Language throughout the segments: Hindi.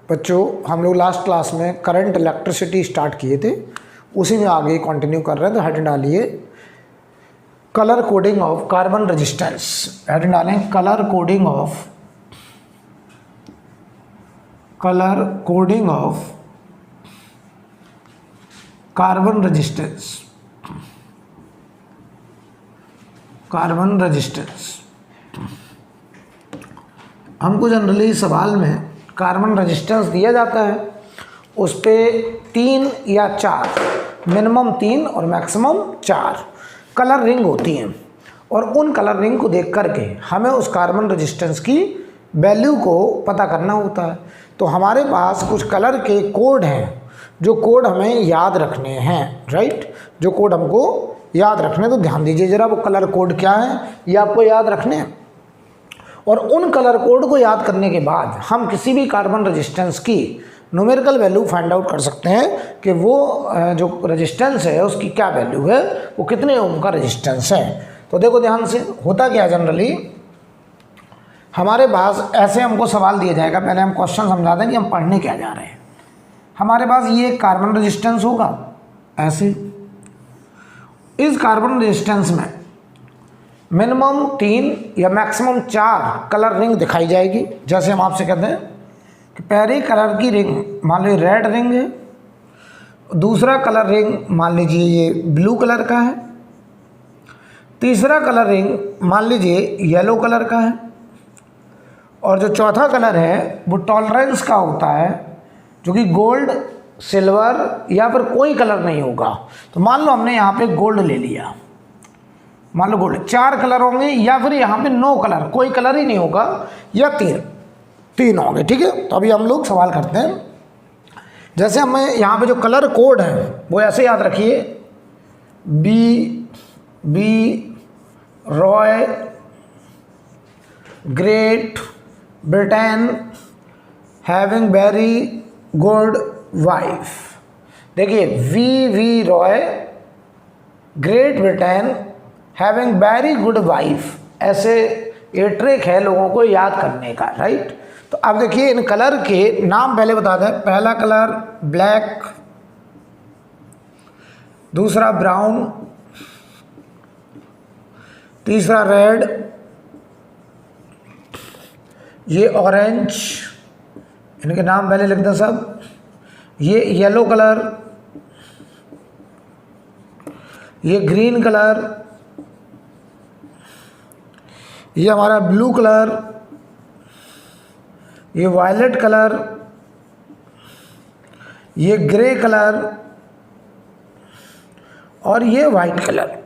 बच्चों हम लोग लास्ट क्लास में करंट इलेक्ट्रिसिटी स्टार्ट किए थे, उसी में आगे कंटिन्यू कर रहे हैं। तो हेडिंग डालिए colour coding of carbon resistance. Heading डालें colour coding of carbon resistance. हमको जनरली सवाल में कार्बन रेजिस्टेंस दिया जाता है, उस पर 3 या 4, मिनिमम 3 और मैक्सिमम 4 कलर रिंग होती हैं, और उन कलर रिंग को देख करके हमें उस कार्बन रेजिस्टेंस की वैल्यू को पता करना होता है। तो हमारे पास कुछ कलर के कोड हैं, जो कोड हमें याद रखने हैं, राइट। जो कोड हमको याद रखने, तो ध्यान दीजिए जरा, वो कलर कोड क्या है ये आपको याद रखने हैं। और उन कलर कोड को याद करने के बाद हम किसी भी कार्बन रेजिस्टेंस की न्यूमेरिकल वैल्यू फाइंड आउट कर सकते हैं कि वो जो रेजिस्टेंस है उसकी क्या वैल्यू है, वो कितने ओम का रेजिस्टेंस है। तो देखो ध्यान से, होता क्या जनरली हमारे पास ऐसे हमको सवाल दिया जाएगा। पहले हम क्वेश्चन समझा दें कि हम पढ़ने क्या जा रहे हैं। हमारे पास ये कार्बन रेजिस्टेंस होगा ऐसे, इस कार्बन रेजिस्टेंस में मिनिमम 3 या मैक्सिमम 4 कलर रिंग दिखाई जाएगी। जैसे हम आपसे कहते हैं कि पहले कलर की रिंग मान लीजिए रेड रिंग है, दूसरा कलर रिंग मान लीजिए ये ब्लू कलर का है, तीसरा कलर रिंग मान लीजिए येलो कलर का है, और जो चौथा कलर है वो टॉलरेंस का होता है, जो कि गोल्ड, सिल्वर या फिर कोई कलर नहीं होगा। तो मान लो हमने यहाँ पे गोल्ड ले लिया, मान लो गोल्ड, 4 कलर होंगे, या फिर यहाँ पे 9 कलर, कोई कलर ही नहीं होगा, या 3 होंगे, ठीक है। तो अभी हम लोग सवाल करते हैं। जैसे हमें यहाँ पे जो कलर कोड है वो ऐसे याद रखिए, B Roy, Great Britain, having very good wife. देखिए V Roy, Great Britain, having very good wife, ऐसे ये ट्रिक है लोगों को याद करने का, राइट। तो अब देखिए इन कलर के नाम पहले बता दें। पहला कलर ब्लैक, दूसरा ब्राउन, तीसरा रेड, ये ऑरेंज, इनके नाम पहले लिख दें सब। ये येलो कलर, ये ग्रीन कलर, ये हमारा ब्लू कलर, ये वायलेट कलर, ये ग्रे कलर, और ये वाइट कलर।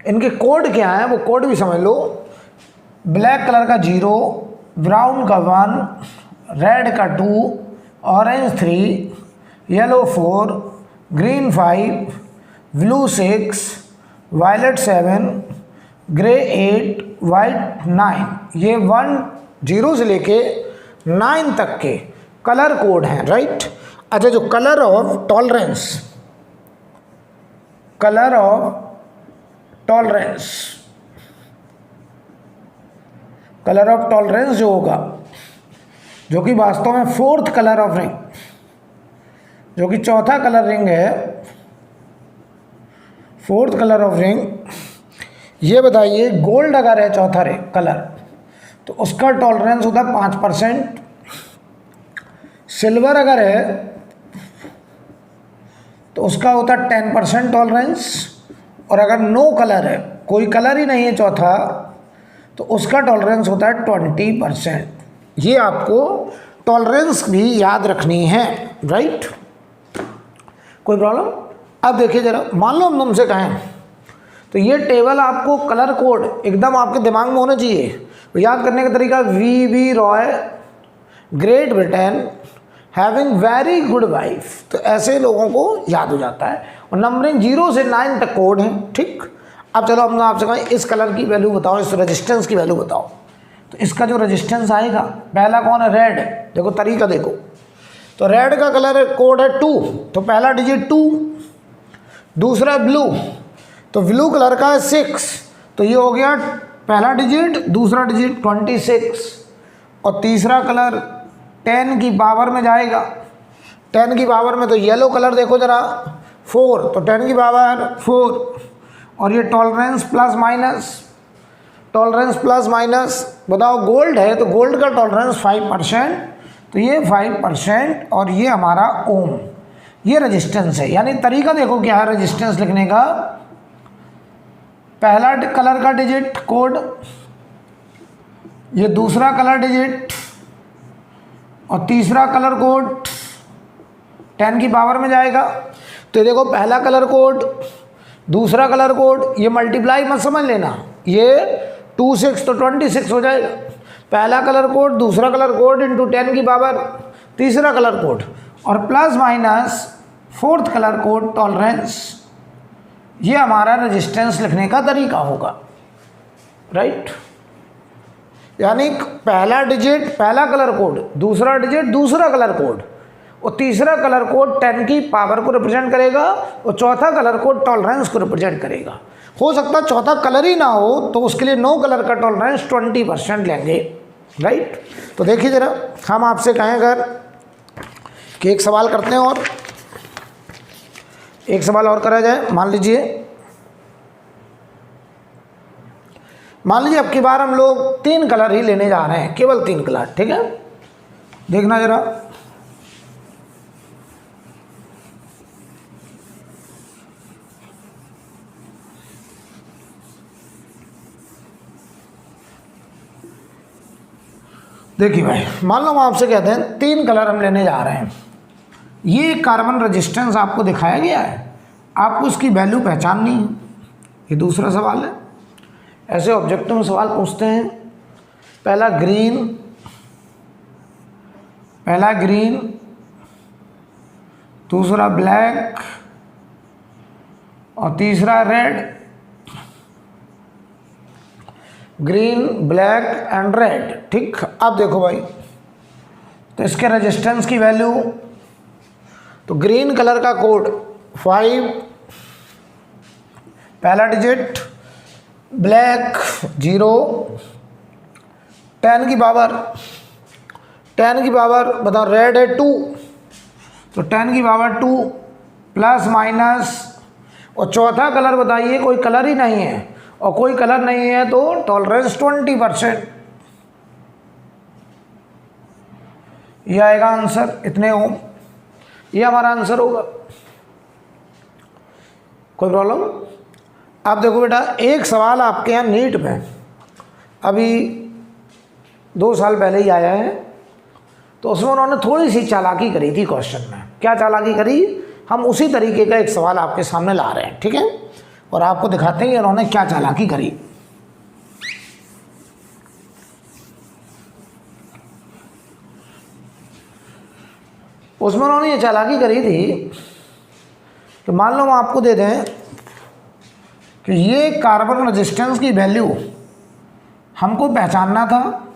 इनके कोड क्या है वो कोड भी समझ लो। ब्लैक कलर का 0, ब्राउन का 1, रेड का 2, orange 3, yellow 4, green 5, blue 6, violet 7, grey 8, white 9। ये 10 से लेके 9 तक के कलर कोड हैं, राइट। अच्छा, जो कलर ऑफ टॉलरेंस जो होगा, जो कि वास्तव में 4th कलर ऑफ रिंग, जो कि चौथा कलर रिंग है, 4th कलर ऑफ रिंग। ये बताइए गोल्ड अगर है चौथा कलर तो उसका टॉलरेंस होता है 5%, सिल्वर अगर है तो उसका होता है 10% टॉलरेंस, और अगर नो कलर है, कोई कलर ही नहीं है चौथा, तो उसका टॉलरेंस होता है 20%। ये आपको टॉलरेंस भी याद रखनी है, राइट। कोई प्रॉब्लम? अब देखिए जरा, मान लो हम तुमसे कहें, तो ये टेबल आपको कलर कोड एकदम आपके दिमाग में होना चाहिए। तो याद करने का तरीका, V Roy, Great Britain, having very good wife, तो ऐसे लोगों को याद हो जाता है। और नंबरिंग 0 से 9 तक कोड है, ठीक। अब चलो हम आपसे कहें इस कलर की वैल्यू बताओ, इस रेजिस्टेंस की वैल्यू बताओ। तो इसका जो रेजिस्टेंस आएगा, पहला कौन है? रेड। देखो तरीका देखो, तो रेड का कलर कोड है 2, तो पहला डिजिट 2। दूसरा ब्लू, तो ब्लू कलर का है 6, तो ये हो गया पहला डिजिट, दूसरा डिजिट 26। और तीसरा कलर 10 की पावर में जाएगा। 10 की पावर में तो येलो कलर देखो ज़रा 4, तो 10 की पावर 4। और ये tolerance plus minus, tolerance plus minus, बताओ गोल्ड है तो गोल्ड का टॉलरेंस 5%, तो ये 5% और ये हमारा ओम, ये रेजिस्टेंस है। यानी तरीका देखो क्या है रेजिस्टेंस लिखने का। पहला कलर का डिजिट कोड, ये दूसरा कलर डिजिट और तीसरा कलर कोड 10 की पावर में जाएगा। तो ये देखो पहला कलर कोड, दूसरा कलर कोड, ये मल्टीप्लाई मत समझ लेना, ये 2 6 तो 26 हो जाएगा। पहला कलर कोड, दूसरा कलर कोड इंटू 10 की पावर, तीसरा कलर कोड और plus minus fourth colour code tolerance. ये हमारा रेजिस्टेंस लिखने का तरीका होगा, राइट। यानी पहला डिजिट पहला कलर कोड, दूसरा डिजिट दूसरा कलर कोड और तीसरा कलर कोड 10 की पावर को रिप्रेजेंट करेगा और चौथा कलर कोड टॉलरेंस को रिप्रेजेंट करेगा। हो सकता है चौथा कलर ही ना हो तो उसके लिए नो कलर का टॉलरेंस 20% लेंगे, राइट। तो देखिए ज़रा, हम आपसे कहें अगर कि एक सवाल करते हैं और एक सवाल और करा जाए। मान लीजिए अब की बार हम लोग 3 कलर ही लेने जा रहे हैं, केवल 3 कलर, ठीक है। देखना ज़रा, देखिए भाई, मान लो हम आपसे कहते हैं 3 कलर हम लेने जा रहे हैं। ये कार्बन रेजिस्टेंस आपको दिखाया गया है, आपको उसकी वैल्यू पहचाननी है। ये दूसरा सवाल है। ऐसे ऑब्जेक्टिव में सवाल पूछते हैं, पहला ग्रीन, दूसरा ब्लैक और तीसरा red. Green, black and red, ठीक। अब देखो भाई, तो इसके रेजिस्टेंस की वैल्यू, तो ग्रीन कलर का कोड 5 पहला डिजिट, ब्लैक 0, 10 की पावर बताओ, रेड है 2, तो 10 की पावर 2 प्लस माइनस, और चौथा कलर बताइए, कोई कलर ही नहीं है और कोई कलर नहीं है तो टॉलरेंस 20%। ये आएगा आंसर, इतने ओम, ये हमारा आंसर होगा। कोई प्रॉब्लम? आप देखो बेटा, एक सवाल आपके यहाँ नीट में अभी 2 साल पहले ही आया है, तो उसमें उन्होंने थोड़ी सी चालाकी करी थी क्वेश्चन में। क्या चालाकी करी, हम उसी तरीके का एक सवाल आपके सामने ला रहे हैं, ठीक है, और आपको दिखाते हैं कि उन्होंने क्या चालाकी करी। उसमें उन्होंने ये चालाकी करी थी कि मान लो हम आपको दे दें कि ये कार्बन रेजिस्टेंस की वैल्यू हमको पहचानना था,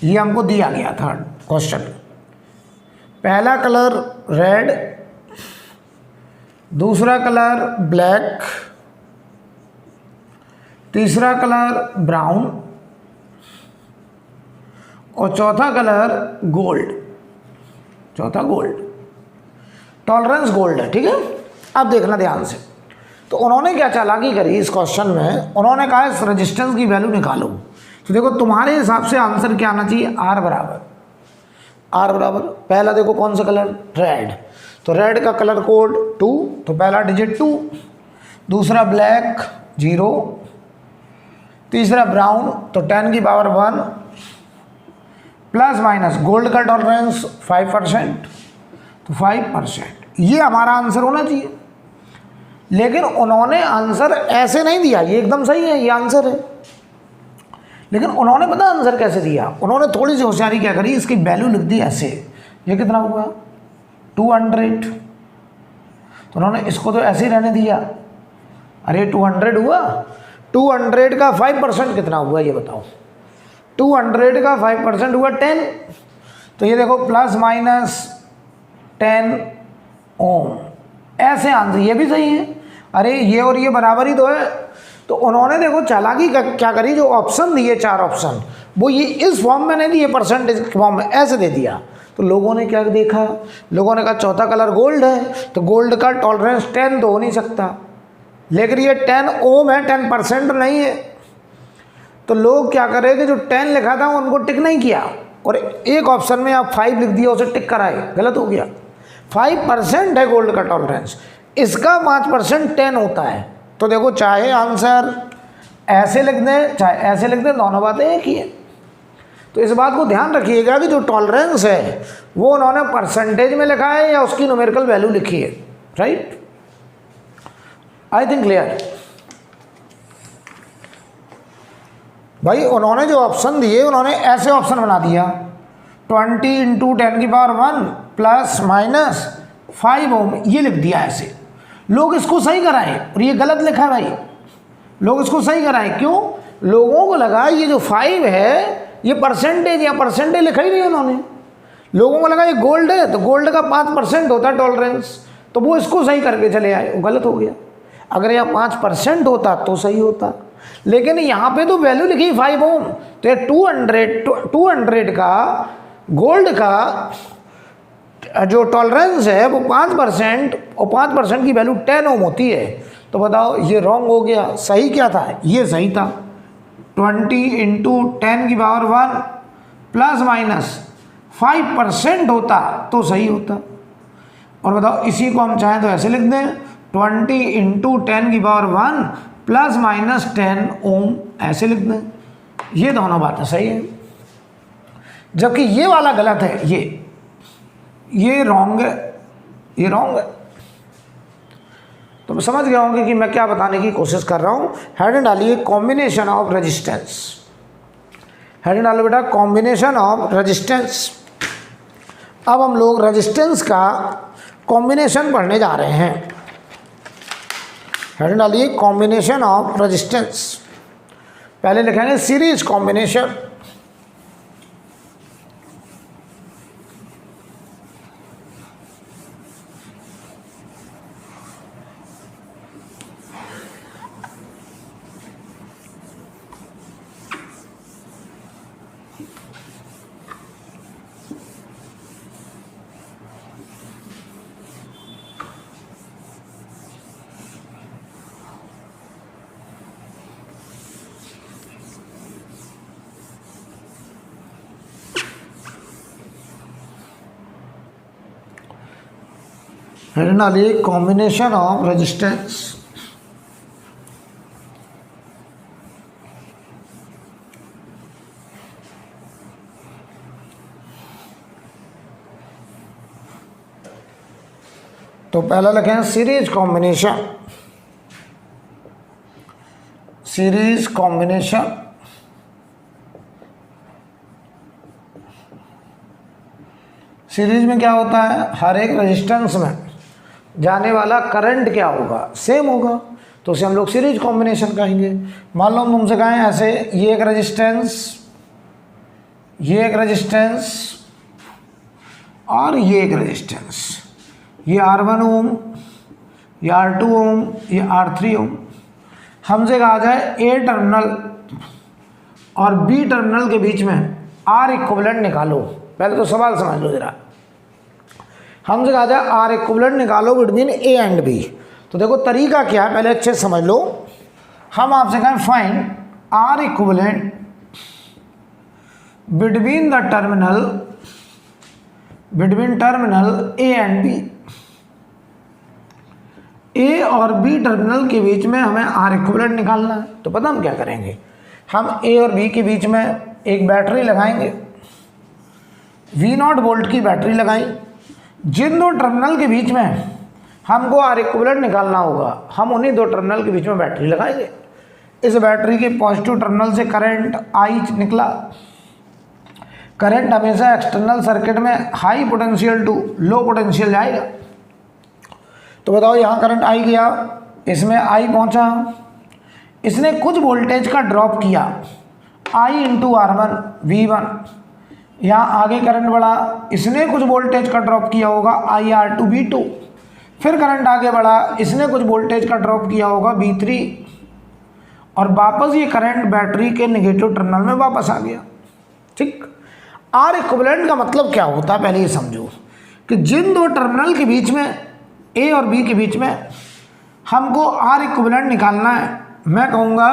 ये हमको दिया गया था क्वेश्चन। पहला कलर रेड, दूसरा कलर ब्लैक, तीसरा कलर ब्राउन और चौथा कलर गोल्ड, टॉलरेंस गोल्ड है, ठीक है। अब देखना ध्यान से, तो उन्होंने क्या चालाकी करी इस क्वेश्चन में, उन्होंने कहा इस रेजिस्टेंस की वैल्यू निकालो। तो देखो तुम्हारे हिसाब से आंसर क्या आना चाहिए, आर बराबर पहला देखो कौन सा कलर, रेड, तो रेड का कलर कोड 2, तो पहला डिजिट 2, दूसरा ब्लैक 0, तीसरा ब्राउन तो 10 की पावर 1 प्लस माइनस गोल्ड का टॉलरेंस 5%, तो 5%, ये हमारा आंसर होना चाहिए। लेकिन उन्होंने आंसर ऐसे नहीं दिया, ये एकदम सही है, ये आंसर है, लेकिन उन्होंने पता आंसर कैसे दिया, उन्होंने थोड़ी सी होशियारी क्या करी, इसकी वैल्यू लिख दी ऐसे, ये कितना हुआ 200, तो उन्होंने इसको तो ऐसे ही रहने दिया, अरे 200 हुआ, 200 का 5% कितना हुआ ये बताओ, 200 का 5% हुआ 10, तो ये देखो प्लस माइनस 10 ओम, ऐसे आंसर, ये भी सही है, अरे ये और ये बराबर ही तो है। तो उन्होंने देखो चालाकी क्या करी, जो ऑप्शन दिए 4 ऑप्शन, वो ये इस फॉर्म में नहीं दिए परसेंटेज के फॉर्म में, ऐसे दे दिया, तो लोगों ने क्या देखा, लोगों ने कहा चौथा कलर गोल्ड है, तो गोल्ड का टॉलरेंस 10 तो हो नहीं सकता, लेकिन ये 10 ओम है, 10% नहीं है। तो लोग क्या करें कि जो 10 लिखा था उनको टिक नहीं किया, और एक ऑप्शन में आप 5 लिख दिया, उसे टिक कराए, गलत हो गया। 5% है गोल्ड का टॉलरेंस, इसका 5% 10 होता है। तो देखो चाहे आंसर ऐसे लिख दें चाहे ऐसे लिख दें, दोनों बातें एक ही है। तो इस बात को ध्यान रखिएगा कि जो टॉलरेंस है वो उन्होंने परसेंटेज में लिखा है या उसकी न्यूमेरिकल वैल्यू लिखी है, राइट? आई थिंक क्लियर। भाई उन्होंने जो ऑप्शन दिए उन्होंने ऐसे ऑप्शन बना दिया 20 × 10⁻1 ±5 ओम, ये लिख दिया ऐसे। लोग इसको सही कराएं और ये गलत लिखा है भाई, लोग इसको सही कराएं। क्यों? लोगों को लगा ये जो 5 है ये परसेंटेज या परसेंटेज लिखा ही नहीं उन्होंने। लोगों को लगा ये गोल्ड है तो गोल्ड का 5% होता है टॉलरेंस, तो वो इसको सही करके चले आए, वो गलत हो गया। अगर यह 5% होता तो सही होता, लेकिन यहाँ पे तो वैल्यू लिखी 5 ओम, तो ये 200 का गोल्ड का जो टॉलरेंस है वो 5%, और 5% की वैल्यू 10 ओम होती है। तो बताओ ये रॉन्ग हो गया, सही क्या था? ये सही था। 20 × 10⁻1 ±5% होता तो सही होता। और बताओ इसी को हम चाहें तो ऐसे लिख दें 20 × 10⁻1 ±10 ओम, ऐसे लिख दें। ये दोनों बातें सही है, जबकि ये वाला गलत है, ये रॉन्ग है, ये रॉन्ग है। तो समझ गए होंगे कि मैं क्या बताने की कोशिश कर रहा हूँ। हेडिंग डालिए कॉम्बिनेशन ऑफ रेजिस्टेंस, हेडिंग डालो बेटा कॉम्बिनेशन ऑफ रेजिस्टेंस। अब हम लोग रेजिस्टेंस का कॉम्बिनेशन पढ़ने जा रहे हैं। हेडिंग डालिए कॉम्बिनेशन ऑफ रेजिस्टेंस। पहले लिखेंगे सीरीज कॉम्बिनेशन, हेडिंग डालिए कॉम्बिनेशन ऑफ रेजिस्टेंस। तो पहला लिखें series combination, series combination. Series में क्या होता है, हर एक रेजिस्टेंस में जाने वाला करंट क्या होगा, सेम होगा, तो उसे हम लोग सीरीज कॉम्बिनेशन कहेंगे। मान लो हम तुमसे कहें ऐसे, ये एक रेजिस्टेंस, ये एक रेजिस्टेंस और ये एक रेजिस्टेंस, ये R1 ओम, ये R2 ओम, ये R3 ओम। हमसे कहा जाए ए टर्मिनल और बी टर्मिनल के बीच में R इक्विवेलेंट निकालो। पहले तो सवाल समझ लो जरा। हमसे कहा जाए R इक्विवेलेंट निकालो बिटवीन ए एंड बी। तो देखो तरीका क्या है, पहले अच्छे समझ लो। हम आपसे कहें find R equivalent between the terminal, between terminal A and B. A और बी टर्मिनल के बीच में हमें R इक्विवेलेंट निकालना है। तो पता हम क्या करेंगे, हम ए और बी के बीच में एक बैटरी लगाएंगे, V0 वोल्ट की बैटरी लगाई। जिन दो टर्मिनल के बीच में हमको R इक्विवेलेंट निकालना होगा, हम उन्हीं दो टर्मिनल के बीच में बैटरी लगाएंगे। इस बैटरी के पॉजिटिव टर्मिनल से करंट I निकला। करंट हमेशा एक्सटर्नल सर्किट में high potential to low potential जाएगा। तो बताओ यहाँ करंट I गया, इसमें I पहुँचा, इसने कुछ वोल्टेज का ड्रॉप किया I × R1 V1। यहाँ आगे करंट बढ़ा, इसने कुछ वोल्टेज का ड्रॉप किया होगा IR2 V2। फिर करंट आगे बढ़ा, इसने कुछ वोल्टेज का ड्रॉप किया होगा V3, और वापस ये करंट बैटरी के नेगेटिव टर्मिनल में वापस आ गया। ठीक, आर इक्विवेलेंट का मतलब क्या होता है पहले ये समझो कि जिन दो टर्मिनल के बीच में ए और बी के बीच में हमको आर इक्विवेलेंट निकालना है, मैं कहूँगा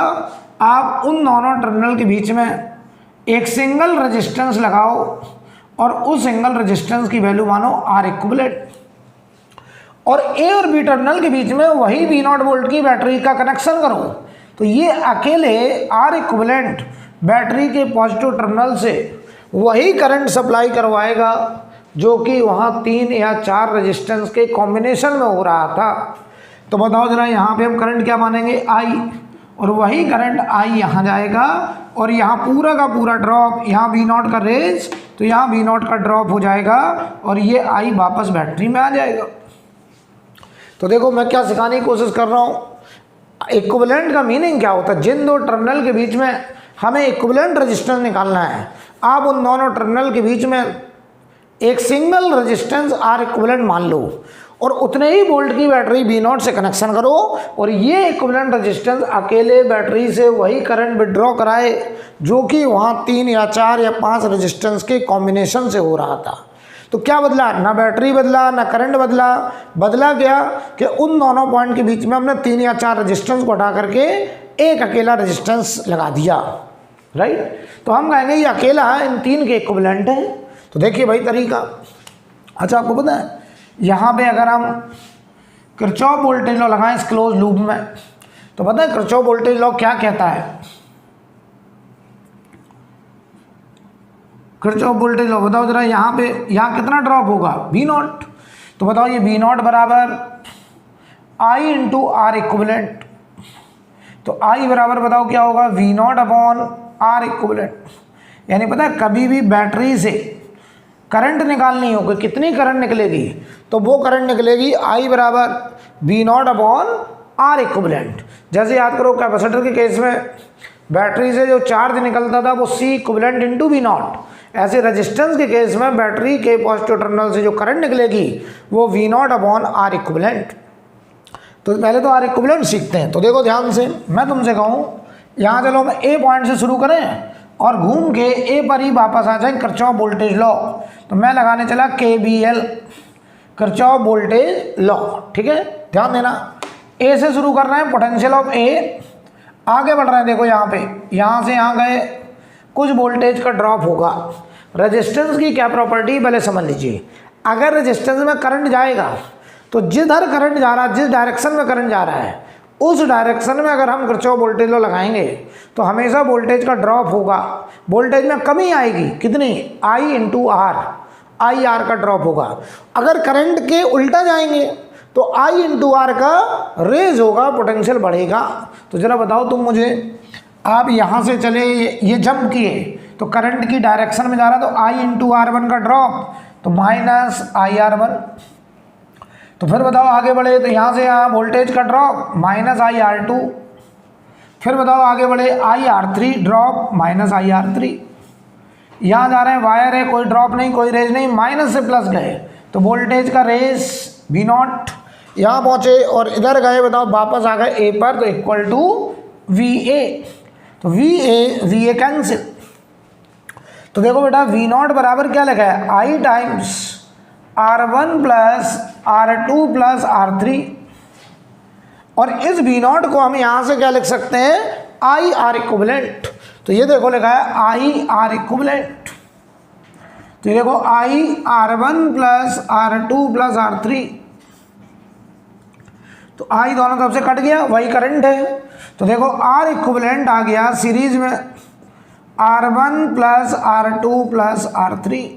आप उन दोनों टर्मिनल के बीच में एक सिंगल रेजिस्टेंस लगाओ और उस सिंगल रेजिस्टेंस की वैल्यू मानो आर इक्विवेलेंट, और ए और बी टर्मिनल के बीच में वही V0 वोल्ट की बैटरी का कनेक्शन करो। तो ये अकेले आर इक्विवेलेंट बैटरी के पॉजिटिव टर्मिनल से वही करंट सप्लाई करवाएगा जो कि वहाँ 3 या 4 रेजिस्टेंस के कॉम्बिनेशन में हो रहा था। तो बताओ जरा, यहाँ पे हम करंट क्या मानेंगे आई, और वही करंट आई यहाँ जाएगा और यहाँ पूरा का पूरा ड्रॉप, यहाँ V0 का रेज तो यहाँ V0 का ड्रॉप हो जाएगा और ये आई वापस बैटरी में आ जाएगा। तो देखो मैं क्या सिखाने की कोशिश कर रहा हूँ, इक्विवेलेंट का मीनिंग क्या होता है। जिन दो टर्मिनल के बीच में हमें इक्विवेलेंट रेजिस्टेंस निकालना है, आप उन दोनों टर्मिनल के बीच में एक सिंगल रेजिस्टेंस आर इक्विवेलेंट मान लो और उतने ही वोल्ट की बैटरी V0 से कनेक्शन करो और ये इक्विवेलेंट रेजिस्टेंस अकेले बैटरी से वही करंट विड्रॉ कराए जो कि वहाँ 3 या 4 या 5 रेजिस्टेंस के कॉम्बिनेशन से हो रहा था। तो क्या बदला, ना बैटरी बदला ना करंट बदला, बदला क्या कि उन दोनों पॉइंट के बीच में हमने 3 या 4 रेजिस्टेंस को हटा करके एक अकेला रेजिस्टेंस लगा दिया, राइट। तो हम कहेंगे ये अकेला इन 3 के इक्विवेलेंट है। तो देखिए भाई तरीका, अच्छा आपको पता है यहाँ पे अगर हम किरचॉफ वोल्टेज लॉ लगाएं इस क्लोज लूप में, तो पता है किरचॉफ वोल्टेज लॉ क्या कहता है। किरचॉफ वोल्टेज लॉ बताओ जरा, यहाँ पे यहाँ कितना ड्रॉप होगा V0, तो बताओ ये V0 बराबर I इंटू आर इक्विवेलेंट। तो I बराबर बताओ क्या होगा V0 अपॉन आर इक्विवेलेंट। यानी पता है कभी भी बैटरी से करंट निकालनी होगी, कितनी करंट निकलेगी, तो वो करंट निकलेगी I बराबर V0 अपॉन आर इक्विवेलेंट। जैसे याद करो कैपेसिटर के केस में बैटरी से जो चार्ज निकलता था वो C इक्विवेलेंट इंटू V0, ऐसे रेजिस्टेंस के केस में बैटरी के पॉजिटिव टर्मिनल से जो करंट निकलेगी वो V0 अपॉन आर इक्विवेलेंट। तो पहले तो आर इक्विवेलेंट सीखते हैं। तो देखो ध्यान से, मैं तुमसे कहूँ यहाँ चलो हम ए पॉइंट से शुरू करें और घूम के ए पर ही वापस आ जाए किरचॉफ वोल्टेज लॉ। तो मैं लगाने चला KVL, किरचॉफ वोल्टेज लॉ, ठीक है। ध्यान देना, ए से शुरू कर रहे हैं, पोटेंशियल ऑफ ए, आगे बढ़ रहे हैं। देखो यहाँ पे, यहाँ से यहाँ गए, कुछ वोल्टेज का ड्रॉप होगा। रेजिस्टेंस की क्या प्रॉपर्टी पहले समझ लीजिए। अगर रेजिस्टेंस में करंट जाएगा तो जिधर करंट जा रहा है, जिस डायरेक्शन में करंट जा रहा है, उस डायरेक्शन में अगर हम किरचॉफ वोल्टेज लॉ लगाएंगे तो हमेशा वोल्टेज का ड्रॉप होगा, वोल्टेज में कमी आएगी। कितनी, I into R, I R का ड्रॉप होगा। अगर करंट के उल्टा जाएंगे तो I इंटू आर का रेज होगा, पोटेंशियल बढ़ेगा। तो जरा बताओ तुम मुझे, आप यहाँ से चले, ये जंप किए तो करंट की डायरेक्शन में जा रहा, तो I इंटू R1 का ड्रॉप तो माइनस IR1। तो फिर बताओ आगे बढ़े तो यहाँ से यहाँ वोल्टेज का ड्रॉप माइनस IR2। फिर बताओ आगे बढ़े IR3 ड्रॉप माइनस IR3। यहाँ जा रहे हैं, वायर है, कोई ड्रॉप नहीं कोई रेज नहीं, माइनस से प्लस गए तो वोल्टेज का रेज V0। यहाँ पहुँचे और इधर गए, बताओ वापस आ गए ए पर, तो इक्वल टू VA। तो VA कैंसिल। तो देखो बेटा V0 बराबर क्या लिखा है, I times R1 plus R2 plus R3, और इस V0 को हम यहाँ से क्या लिख सकते हैं, I R इक्विवेलेंट। तो ये देखो लिखा है I R इक्विवेलेंट। तो ये देखो I R1 plus R2 plus R3, तो I दोनों तरफ से कट गया, वही करंट है। तो देखो R इक्विवेलेंट आ गया सीरीज में R1 plus R2 plus R3।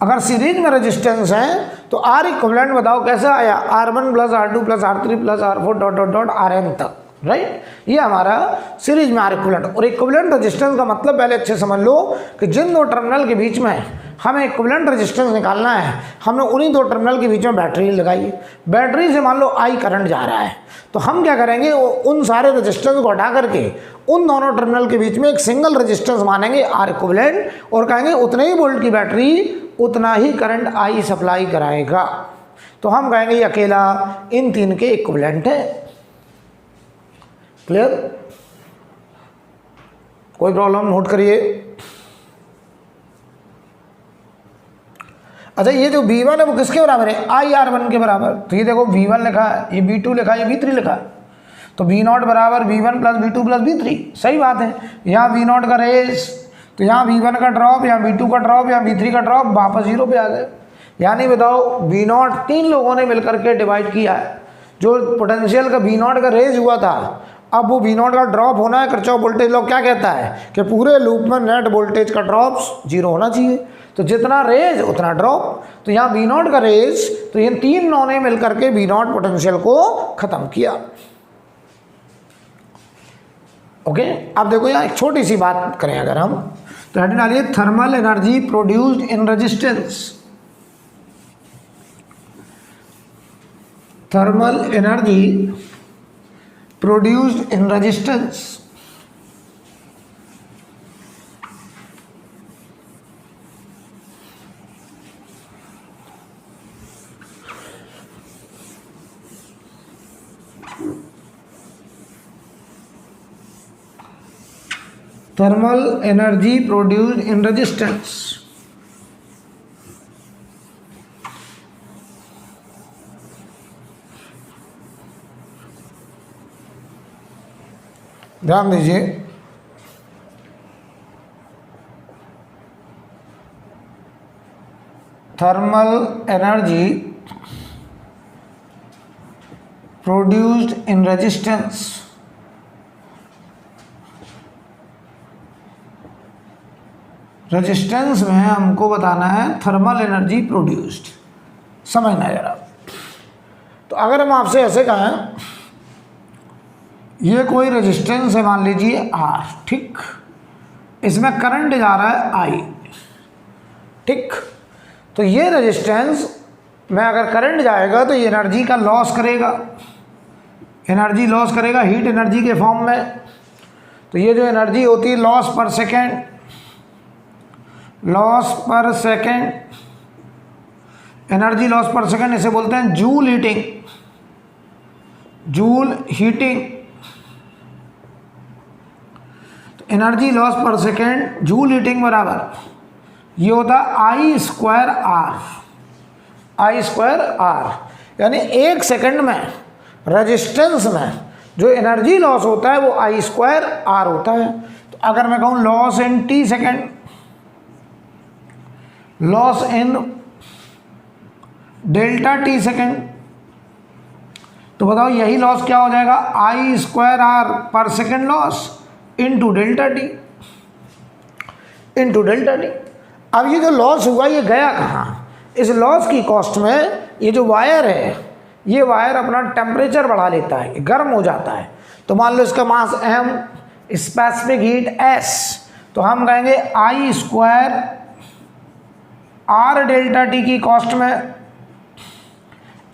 अगर सीरीज में रेजिस्टेंस है तो R इक्विवेलेंट बताओ कैसा आया, R1 plus R2 plus R3 plus R4 dot dot dot Rn तक, राइट। ये हमारा सीरीज में R इक्विवेलेंट। और इक्विवेलेंट रेजिस्टेंस का मतलब पहले अच्छे समझ लो कि जिन दो टर्मिनल के बीच में हमें इक्विवेलेंट रेजिस्टेंस निकालना है, हमने उन्हीं दो टर्मिनल के बीच में बैटरी लगाई। बैटरी से मान लो I करंट जा रहा है, तो हम क्या करेंगे, उन सारे रेजिस्टेंस को हटा करके उन दोनों टर्मिनल के बीच में एक सिंगल रेजिस्टेंस मानेंगे R इक्विवेलेंट और कहेंगे उतने ही वोल्ट की बैटरी उतना ही करंट I सप्लाई कराएगा। तो हम कहेंगे ये अकेला इन 3 के इक्विवेलेंट है। क्लियर। कोई प्रॉब्लम नोट करिए। अच्छा, ये जो V1 है वो किसके बराबर है? IR1 के बराबर। तो ये देखो V1 लिखा है, ये V2 लिखा है, ये V3 लिखा है, तो V0 बराबर V1 plus V2 plus V3। सही बात है। यहाँ V0 का रेस, तो यहाँ V1 का ड्रॉप, यहाँ V2 का ड्रॉप, यहाँ V3 का ड्रॉप, वापस 0 पे आ गए। यानी बताओ V0 तीन लोगों ने मिलकर के डिवाइड किया है। जो पोटेंशियल का V0 का रेज हुआ था, अब वो V0 का ड्रॉप होना है। किरचॉफ वोल्टेज लॉ क्या कहता है कि पूरे लूप में नेट वोल्टेज का ड्रॉप 0 होना चाहिए। तो जितना रेज उतना ड्रॉप। तो यहाँ V0 का रेज, तो इन तीन नौ ने मिलकर के V0 पोटेंशियल को खत्म किया। ओके, अब देखो यहाँ एक छोटी सी बात करें अगर हम, तो हेडिंग डालिए thermal energy produced in resistance. Thermal energy produced in resistance. Thermal energy produced in resistance. ध्यान दीजिए, thermal energy produced in resistance. Resistance में हमको बताना है थर्मल एनर्जी प्रोड्यूस्ड। समझना जरा। तो अगर हम आपसे ऐसे कहें, ये कोई रेजिस्टेंस है, मान लीजिए R, ठीक, इसमें करंट जा रहा है I, ठीक। तो ये रेजिस्टेंस में अगर करंट जाएगा तो ये एनर्जी का लॉस करेगा, एनर्जी लॉस करेगा हीट एनर्जी के फॉर्म में। तो ये जो एनर्जी होती है लॉस पर सेकेंड, लॉस पर सेकेंड, एनर्जी लॉस पर सेकेंड, इसे बोलते हैं जूल हीटिंग, जूल हीटिंग। तो एनर्जी लॉस पर सेकेंड जूल हीटिंग बराबर ये होता है I square R, I square R। यानी एक सेकेंड में रेजिस्टेंस में जो एनर्जी लॉस होता है वो I स्क्वायर R होता है। तो अगर मैं कहूँ loss in T second, loss in delta T second, तो बताओ यही लॉस क्या हो जाएगा? I स्क्वायर R पर second loss into delta T, into delta T। अब ये जो लॉस हुआ ये गया कहाँ? इस लॉस की कॉस्ट में ये जो वायर है, ये वायर अपना टेम्परेचर बढ़ा लेता है, गर्म हो जाता है। तो मान लो इसका मास M, स्पेसिफिक हीट S, तो हम कहेंगे I square R delta T की कॉस्ट में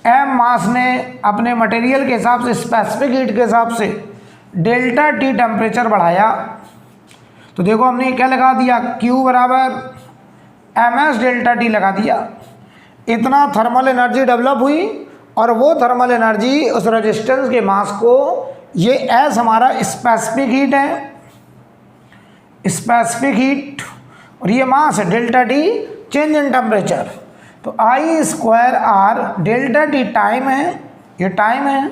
M मास ने अपने मटेरियल के हिसाब से, स्पेसिफिक हीट के हिसाब से डेल्टा T टेम्परेचर बढ़ाया। तो देखो हमने क्या लगा दिया, Q बराबर MS डेल्टा T लगा दिया। इतना थर्मल एनर्जी डेवलप हुई और वो थर्मल एनर्जी उस रेजिस्टेंस के मास को, ये S हमारा स्पेसिफिक हीट है, स्पेसिफिक हीट, और ये मास है delta T change in temperature. तो I square R delta T time है, ये टाइम है,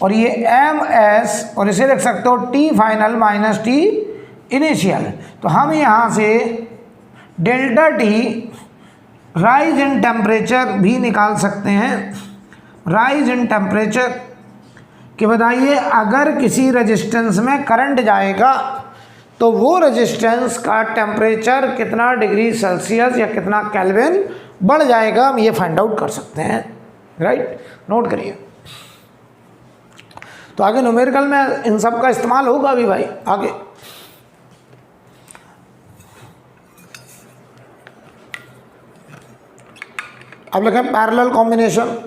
और ये MS, और इसे लिख सकते हो T final minus T initial. तो हम यहाँ से delta T rise in temperature भी निकाल सकते हैं। राइज इन टेम्परेचर कि बताइए अगर किसी रेजिस्टेंस में करंट जाएगा तो वो रेजिस्टेंस का टेम्परेचर कितना डिग्री सेल्सियस या कितना केल्विन बढ़ जाएगा, हम ये फाइंड आउट कर सकते हैं। राइट, नोट करिए। तो आगे न्यूमेरिकल में इन सब का इस्तेमाल होगा अभी भाई आगे। अब लिखें पैरेलल कॉम्बिनेशन।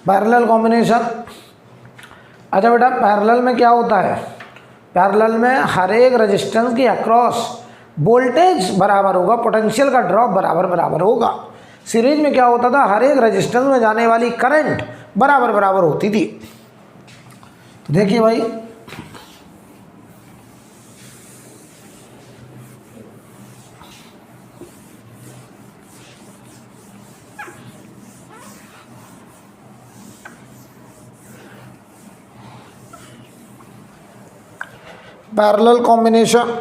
पैरेलल कॉम्बिनेशन, अच्छा बेटा पैरेलल में क्या होता है? पैरेलल में हर एक रेजिस्टेंस के अक्रॉस वोल्टेज बराबर होगा, पोटेंशियल का ड्रॉप बराबर होगा। सीरीज में क्या होता था, हर एक रेजिस्टेंस में जाने वाली करंट बराबर बराबर होती थी। तो देखिए भाई, पैरेलल कॉम्बिनेशन,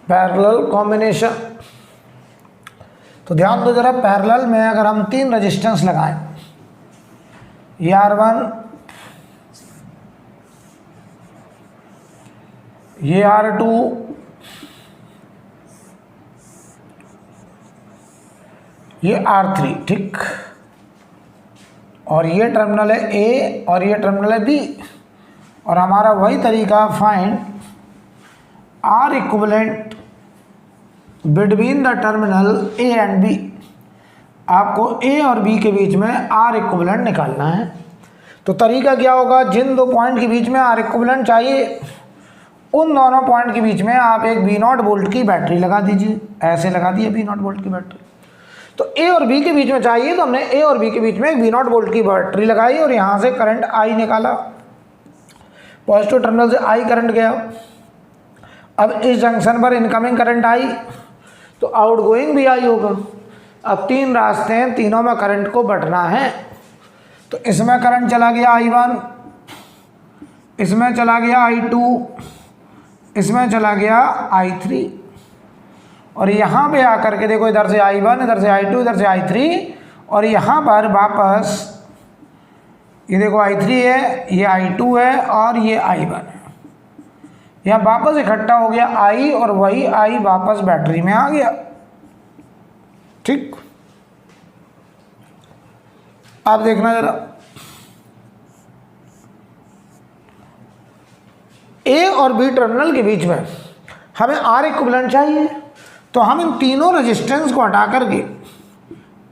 पैरेलल कॉम्बिनेशन। तो ध्यान दो जरा, पैरेलल में अगर हम 3 रेजिस्टेंस लगाएं, ये R1, ये R2, ये R3, ठीक, और ये टर्मिनल है A और ये टर्मिनल है B, और हमारा वही तरीका find R equivalent between the terminal A and B। आपको A और B के बीच में R इक्विवेलेंट निकालना है। तो तरीका क्या होगा, जिन 2 पॉइंट के बीच में R इक्विवेलेंट चाहिए, उन दोनों पॉइंट के बीच में आप एक V0 वोल्ट की बैटरी लगा दीजिए। ऐसे लगा दी V0 वोल्ट की बैटरी। तो A और B के बीच में चाहिए, तो हमने A और B के बीच में एक V0 वोल्ट की बैटरी लगाई और यहाँ से करंट I निकाला। पॉजिटिव टर्मिनल से I करंट गया। अब इस जंक्शन पर इनकमिंग करंट आई, तो आउटगोइंग भी आई होगा। अब 3 रास्ते हैं, तीनों में करंट को बढ़ना है। तो इसमें करंट चला गया I1, इसमें चला गया I2, इसमें चला गया I3, और यहाँ पे आकर के देखो, इधर से I1, इधर से I2, इधर से I3, और यहाँ पर वापस ये देखो I3 है, ये I2 है और ये I1 है। यहाँ वापस इकट्ठा हो गया I, और वही I वापस बैटरी में आ गया। ठीक, आप देखना जरा, A और B टर्मिनल के बीच में हमें R इक्विवेलेंट चाहिए। तो हम इन तीनों रेजिस्टेंस को हटा करके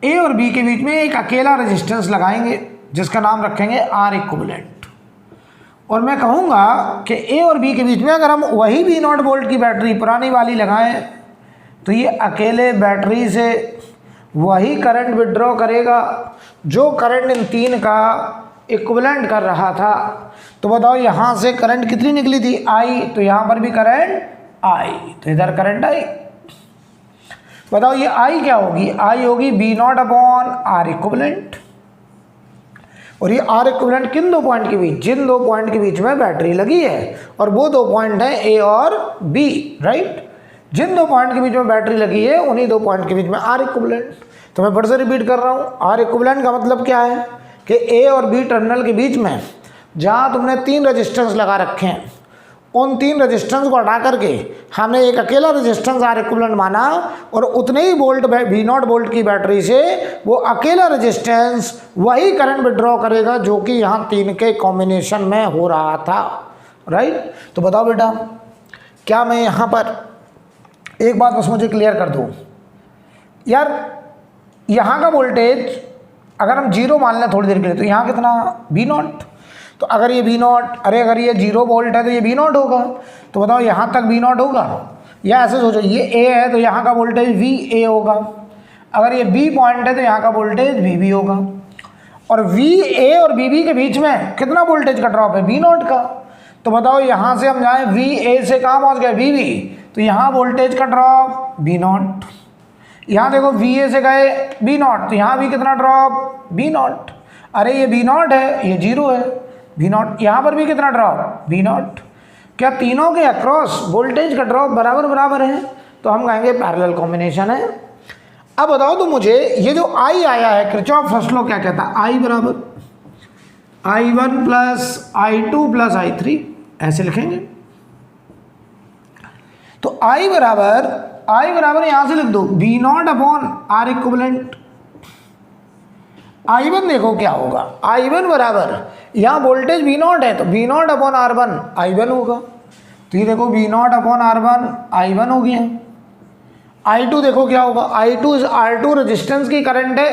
A और B के बीच में एक अकेला रेजिस्टेंस लगाएंगे, जिसका नाम रखेंगे R इक्विवेलेंट। और मैं कहूँगा कि A और B के बीच में अगर हम वही V0 वोल्ट की बैटरी पुरानी वाली लगाएं, तो ये अकेले बैटरी से वही करंट विड्रॉ करेगा जो करंट इन 3 का इक्विवेलेंट कर रहा था। तो बताओ, यहाँ से करंट कितनी निकली थी, I, तो यहाँ पर भी करंट I, तो इधर करंट I। बताओ ये I क्या होगी, I होगी V0 अपॉन R इक्विवेलेंट। और ये R इक्विवेलेंट किन 2 पॉइंट के बीच, जिन 2 पॉइंट के बीच में बैटरी लगी है, और वो 2 पॉइंट हैं A और B, राइट। जिन 2 पॉइंट के बीच में बैटरी लगी है, उन्हीं 2 पॉइंट के बीच में R इक्विवेलेंट। तो मैं फिर से रिपीट कर रहा हूँ, R इक्विवेलेंट का मतलब क्या है कि A और B टर्मिनल के बीच में जहाँ तुमने 3 रेजिस्टेंस लगा रखे हैं, उन 3 रेजिस्टेंस को हटा करके हमने एक अकेला रेजिस्टेंस R इक्विवेलेंट माना, और उतने ही वोल्ट V0 वोल्ट की बैटरी से वो अकेला रेजिस्टेंस वही करंट विड्रॉ करेगा जो कि यहाँ 3 के कॉम्बिनेशन में हो रहा था, राइट। तो बताओ बेटा, क्या मैं यहाँ पर एक बात बस मुझे क्लियर कर दूँ यार, यहाँ का वोल्टेज अगर हम 0 मान लें थोड़ी देर के लिए, तो यहाँ कितना V0। तो अगर ये V0, अगर ये 0 वोल्ट है तो ये V0 होगा। तो बताओ यहाँ तक V0 होगा, या ऐसे सोचो, ये A है तो यहाँ का वोल्टेज VA होगा। अगर ये B पॉइंट है तो यहाँ का वोल्टेज VB होगा। और VA और VB के बीच में कितना वोल्टेज का ड्रॉप है, V0 का। तो बताओ यहाँ से हम जाएँ VA से कहाँ पहुँच गए, VB, तो यहाँ वोल्टेज का ड्रॉप V0। यहाँ देखो VA से गए V0, तो यहाँ भी कितना ड्रॉप V0। अरे ये V0 है, ये 0 है, V0। यहाँ पर भी कितना ड्रॉप V0। क्या तीनों के अक्रॉस वोल्टेज का ड्रॉप बराबर बराबर है, तो हम कहेंगे पैरेलल कॉम्बिनेशन है। अब बताओ तो मुझे, ये जो I आया है, किरचॉफ फर्स्ट लॉ क्या कहता है, I बराबर I1 plus I2 plus I3, ऐसे लिखेंगे। तो I बराबर यहाँ से लिख दो V0 upon R equivalent. I1 देखो क्या होगा, I1 बराबर, यहाँ वोल्टेज V0 है तो V0 अपॉन R1 I1 होगा। तो ये देखो V0 अपॉन R1 I1 हो गया। I2 देखो क्या होगा, I2 इस R2 रेजिस्टेंस की करंट है,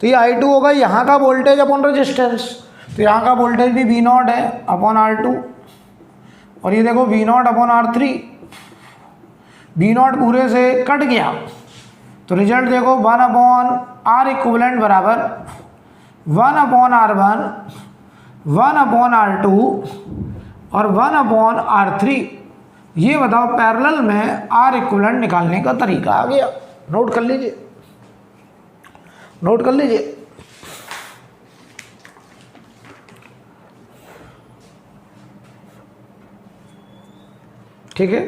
तो ये I2 होगा यहाँ का वोल्टेज अपॉन रेजिस्टेंस, तो यहाँ का वोल्टेज भी V0 है अपॉन R2, और ये देखो V0 अपॉन R3, V0 पूरे से कट गया, तो रिजल्ट देखो 1 अपॉन R इक्विवेलेंट बराबर 1 अपॉन R1, 1 अपॉन R2 और 1 अपॉन R3। ये बताओ पैरेलल में R इक्विवेलेंट निकालने का तरीका आ गया। नोट कर लीजिए, नोट कर लीजिए। ठीक है,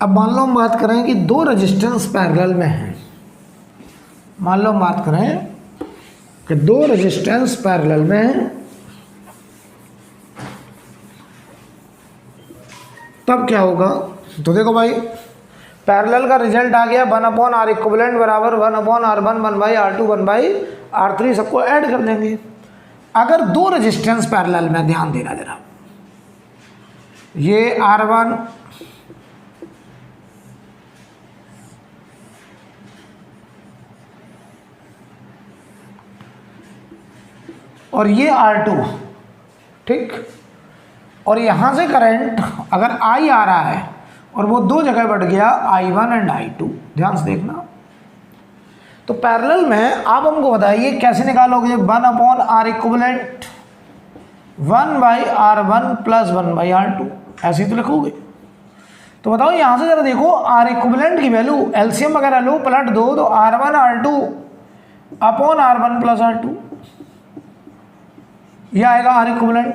अब मान लो हम बात करें कि दो रेजिस्टेंस पैरेलल में हैं। मान लो हम बात करें कि दो रेजिस्टेंस पैरेलल में हैं, तब क्या होगा? तो देखो भाई, पैरेलल का रिजल्ट आ गया 1 अपॉन R इक्विवेलेंट बराबर 1 upon R1 1 by R2 1 by R3, सबको ऐड कर देंगे। अगर दो रेजिस्टेंस पैरेलल में, ध्यान देना जरा, ये R1 और ये R2, ठीक, और यहाँ से करंट अगर I आ रहा है और वो दो जगह बढ़ गया I1 एंड I2, ध्यान से देखना। तो पैरेलल में आप हमको बताइए कैसे निकालोगे? 1 upon R equivalent 1 by R1 plus 1 by R2, ऐसे ही तो लिखोगे। तो बताओ यहाँ से जरा देखो, R इक्विवेलेंट की वैल्यू एलसीएम वगैरह लो, पलट दो, तो R1 R2 upon R1 plus R2, यह आएगा R इक्विवेलेंट।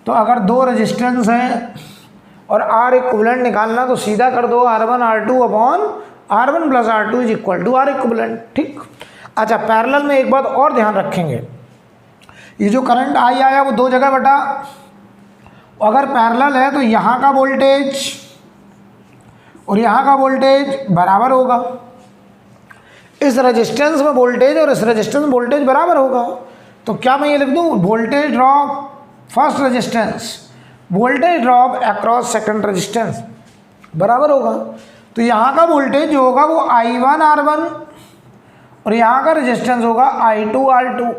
तो अगर दो रेजिस्टेंस हैं और R इक्विवेलेंट निकालना, तो सीधा कर दो R1 R2 upon R1 plus R2 is equal to R equivalent, ठीक। अच्छा, पैरेलल में एक बात और ध्यान रखेंगे, ये जो करंट I आया वो दो जगह बटा, अगर पैरेलल है तो यहाँ का वोल्टेज और यहाँ का वोल्टेज बराबर होगा। इस रेजिस्टेंस में वोल्टेज और इस रेजिस्टेंस में वोल्टेज बराबर होगा। तो क्या मैं ये लिख दूँ? Voltage drop first resistance, voltage drop across second resistance बराबर होगा। तो यहाँ का वोल्टेज जो होगा वो I1 R1 और यहाँ का रेजिस्टेंस होगा I2 R2।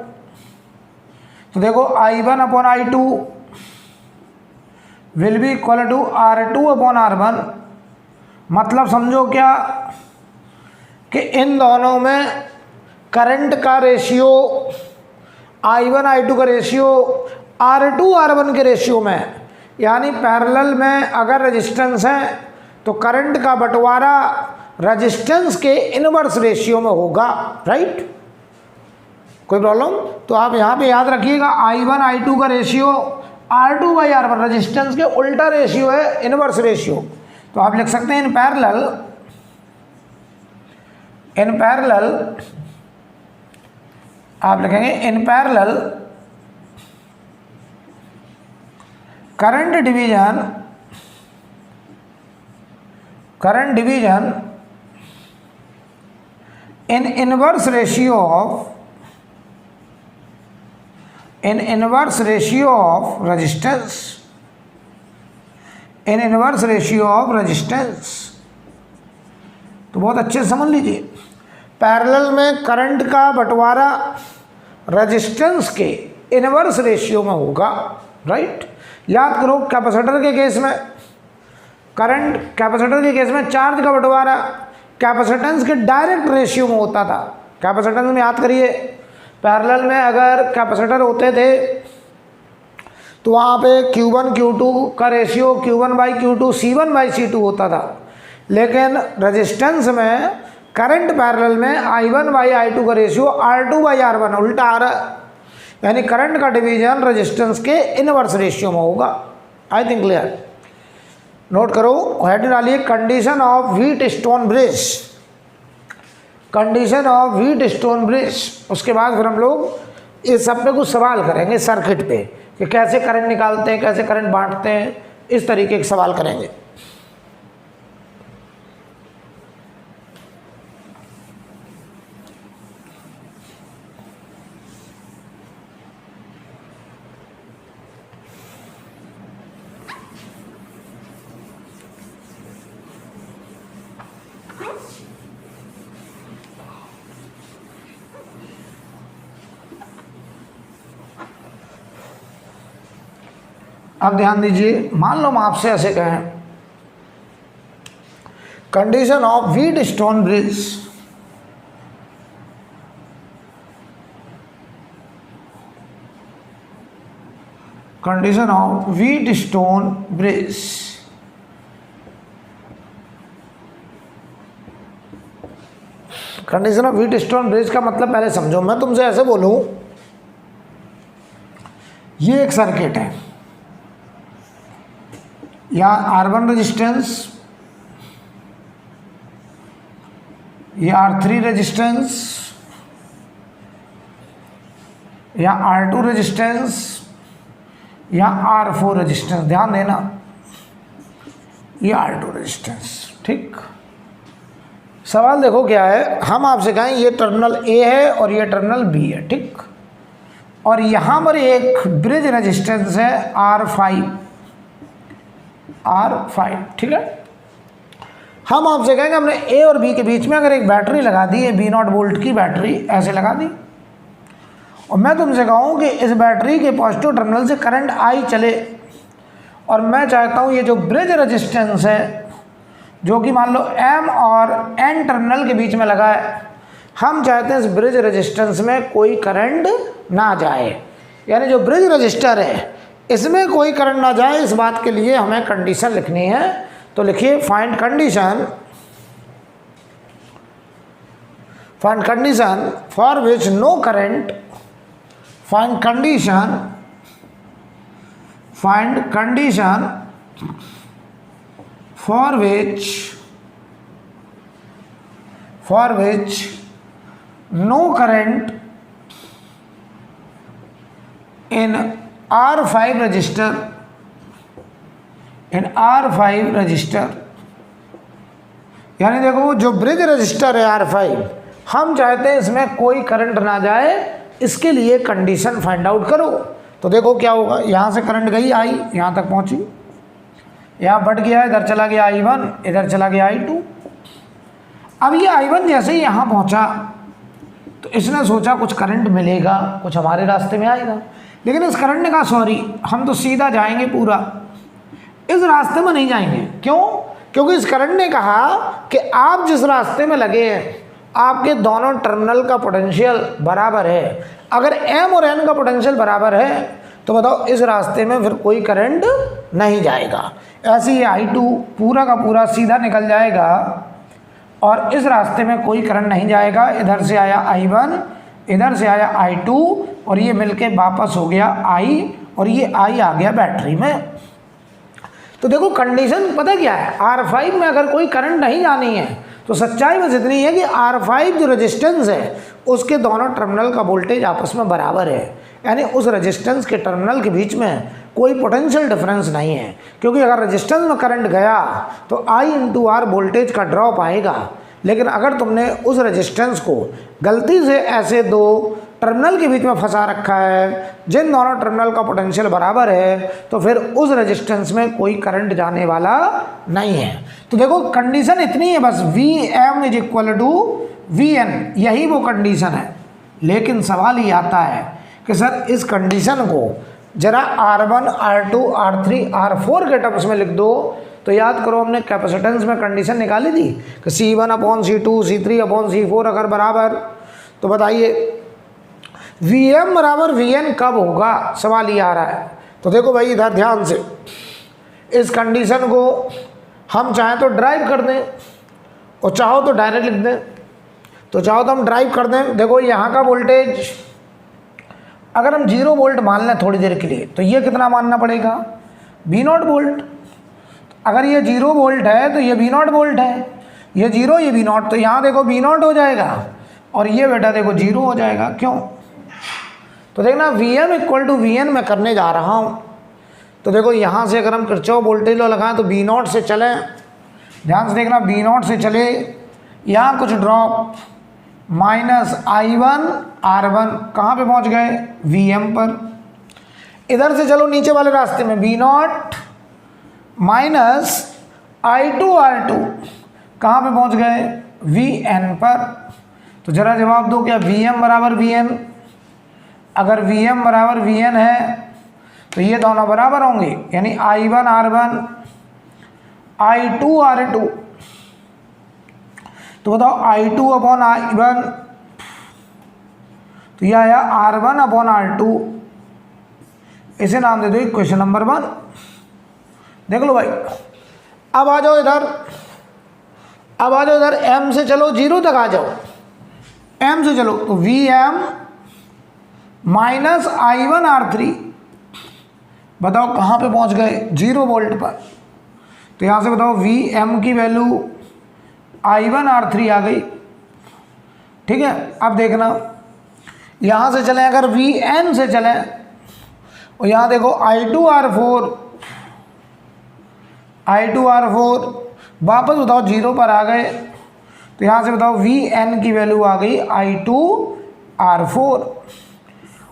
तो देखो I1 upon I2 will be equal to R2 upon R1। मतलब समझो क्या कि इन दोनों में करंट का रेशियो I1 I2 का रेशियो R2 R1 के रेशियो में, यानी पैरेलल में अगर रेजिस्टेंस है तो करंट का बंटवारा रेजिस्टेंस के इनवर्स रेशियो में होगा, राइट? कोई प्रॉब्लम? तो आप यहाँ पे याद रखिएगा I1 I2 का ratio R2 by R1, resistance के उल्टा रेशियो है, इनवर्स रेशियो। तो आप लिख सकते हैं इन पैरेलल आप लिखेंगे in parallel current division in inverse ratio of resistance, तो बहुत अच्छे से समझ लीजिए, पैरेलल में करंट का बंटवारा रेजिस्टेंस के इनवर्स रेशियो में होगा, राइट? याद करो कैपेसिटर के केस में कैपेसिटर के केस में चार्ज का बंटवारा कैपेसिटेंस के डायरेक्ट रेशियो में होता था। कैपेसिटेंस में याद करिए, पैरेलल में अगर कैपेसिटर होते थे तो वहाँ पे Q1 Q2 का ratio Q1 by Q2 C1 by C2 होता था, लेकिन रेजिस्टेंस में करंट पैरेलल में I1 बाई I2 का रेशियो R2 बाई R1 उल्टा आ रहा है, यानी करंट का डिवीजन रेजिस्टेंस के इनवर्स रेशियो में होगा। आई थिंक क्लियर? नोट करो, हेड डालिए condition of wheat stone bridge, condition of wheat stone bridge. उसके बाद फिर हम लोग इस सब पे कुछ सवाल करेंगे सर्किट पे कि कैसे करंट निकालते हैं, कैसे करंट बांटते हैं, इस तरीके के सवाल करेंगे। अब ध्यान दीजिए, मान लो हम आपसे ऐसे कहें condition of Wheatstone bridge, condition of Wheatstone bridge. Condition of Wheatstone bridge का मतलब पहले समझो। मैं तुमसे ऐसे बोलूं, ये एक सर्किट है, या R1 रेजिस्टेंस, ये R3 रेजिस्टेंस, या R2 रेजिस्टेंस, या R4 रेजिस्टेंस। ध्यान देना, ये R2 रेजिस्टेंस। ठीक, सवाल देखो क्या है, हम आपसे कहें ये टर्मिनल A है और ये टर्मिनल B है। ठीक, और यहाँ पर एक ब्रिज रेजिस्टेंस है R5। ठीक है, हम आपसे कहेंगे हमने A और B के बीच में अगर एक बैटरी लगा दी है, V0 वोल्ट की बैटरी ऐसे लगा दी, और मैं तुमसे कहूँ कि इस बैटरी के पॉजिटिव टर्मिनल से करंट I चले, और मैं चाहता हूँ ये जो ब्रिज रेजिस्टेंस है जो कि मान लो M और N टर्मिनल के बीच में लगा है, हम चाहते हैं इस ब्रिज रेजिस्टेंस में कोई करंट ना जाए, यानी जो ब्रिज रजिस्टर है इसमें कोई करंट ना जाए। इस बात के लिए हमें कंडीशन लिखनी है, तो लिखिए find condition for which no current, find condition for which no current in R5 register, यानी देखो जो ब्रिज रजिस्टर है R5, हम चाहते हैं इसमें कोई करंट ना जाए, इसके लिए कंडीशन फाइंड आउट करो। तो देखो क्या होगा, यहाँ से करंट गई I, यहाँ तक पहुँची, यहाँ बढ़ गया, इधर चला गया I1, इधर चला गया I2। अब ये I1 जैसे ही यहाँ पहुँचा तो इसने सोचा कुछ करंट मिलेगा, कुछ हमारे रास्ते में आएगा, लेकिन इस करंट ने कहा सॉरी, हम तो सीधा जाएंगे पूरा, इस रास्ते में नहीं जाएंगे। क्यों? क्योंकि इस करंट ने कहा कि आप जिस रास्ते में लगे हैं आपके दोनों टर्मिनल का पोटेंशियल बराबर है। अगर M और N का पोटेंशियल बराबर है तो बताओ इस रास्ते में फिर कोई करंट नहीं जाएगा। ऐसे ही I2 पूरा का पूरा सीधा निकल जाएगा और इस रास्ते में कोई करंट नहीं जाएगा। इधर से आया I1, इधर से आया I2, और ये मिलके वापस हो गया I, और ये I आ गया बैटरी में। तो देखो कंडीशन पता क्या है, R5 में अगर कोई करंट नहीं जानी है तो सच्चाई बस इतनी है कि R5 जो रेजिस्टेंस है उसके दोनों टर्मिनल का वोल्टेज आपस में बराबर है, यानी उस रेजिस्टेंस के टर्मिनल के बीच में कोई पोटेंशियल डिफरेंस नहीं है। क्योंकि अगर रेजिस्टेंस में करंट गया तो I × R वोल्टेज का ड्रॉप आएगा, लेकिन अगर तुमने उस रेजिस्टेंस को गलती से ऐसे दो टर्मिनल के बीच में फंसा रखा है जिन दोनों टर्मिनल का पोटेंशियल बराबर है, तो फिर उस रेजिस्टेंस में कोई करंट जाने वाला नहीं है। तो देखो कंडीशन इतनी है बस, Vm = Vn, यही वो कंडीशन है। लेकिन सवाल ये आता है कि सर इस कंडीशन को जरा R1, R2, R3, R4 के टर्म्स में लिख दो। तो याद करो हमने कैपेसिटेंस में कंडीशन निकाली थी कि C1/C2, C3/C4 अगर बराबर, तो बताइए Vm = Vn कब होगा, सवाल ये आ रहा है। तो देखो भाई इधर ध्यान से, इस कंडीशन को हम चाहें तो ड्राइव कर दें और चाहो तो डायरेक्ट लिख दें। तो चाहो तो हम ड्राइव कर दें। देखो यहाँ का वोल्टेज अगर हम 0 वोल्ट मान लें थोड़ी देर के लिए, तो ये कितना मानना पड़ेगा, V0 वोल्ट। अगर ये 0 वोल्ट है तो ये V0 वोल्ट है, ये 0 ये V0, तो यहाँ देखो V0 हो जाएगा और ये बेटा देखो 0 हो जाएगा। क्यों? तो देखना Vm = Vn मैं करने जा रहा हूँ। तो देखो यहाँ से अगर हम किरचॉफ वोल्टेज लॉ लगाएं तो V0 से चलें, ध्यान से देखना V0 से चले, यहाँ कुछ ड्रॉप -I1 R1 कहाँ पे पहुँच गए, Vm पर। इधर से चलो नीचे वाले रास्ते में V0 -I2 R2 कहाँ पे पहुँच गए, Vn पर। तो जरा जवाब दो, क्या Vm = Vn? अगर Vm = Vn है तो ये दोनों बराबर होंगे, यानी I1 R1 I2 R2। तो बताओ I2 अपॉन I1, तो यह आया R1 अपॉन R2। इसे नाम दे दो इक्वेशन नंबर 1। देख लो भाई। अब आ जाओ इधर, अब आ जाओ इधर, m से चलो 0 तक आ जाओ, m से चलो तो Vm माइनस I1 R3, बताओ कहाँ पे पहुँच गए, 0 वोल्ट पर। तो यहाँ से बताओ Vm की वैल्यू I1 R3 आ गई, ठीक है। अब देखना यहाँ से चलें, अगर Vn से चलें और यहाँ देखो I2 R4 वापस बताओ 0 पर आ गए। तो यहाँ से बताओ Vn की वैल्यू आ गई I2 R4,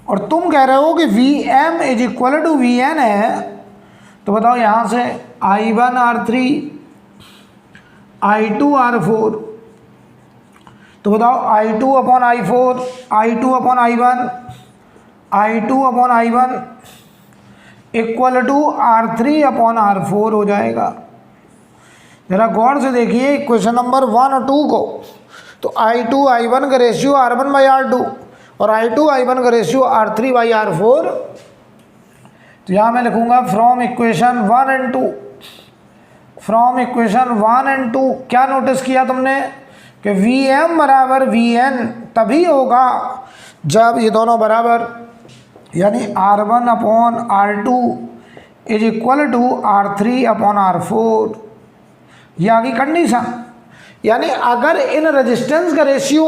और तुम कह रहे हो कि Vm is equal to Vn है। तो बताओ यहाँ से I1 R3 I2 R4, तो बताओ I2 upon I4 I2 upon I1 I2 upon I1 equal to R3 upon R4 हो जाएगा। जरा गौर से देखिए क्वेश्चन नंबर 1 और 2 को। तो I2 I1 का रेशियो R1 बाई R2 और I2 I1 का रेशियो R3 बाई R4। तो यहाँ मैं लिखूँगा from equation 1 and 2, from equation 1 and 2 क्या नोटिस किया तुमने कि Vm बराबर Vn तभी होगा जब ये दोनों बराबर, यानी R1 upon R2 is equal to R3 upon R4। ये आगे कंडीशन, यानी अगर इन रेजिस्टेंस का रेशियो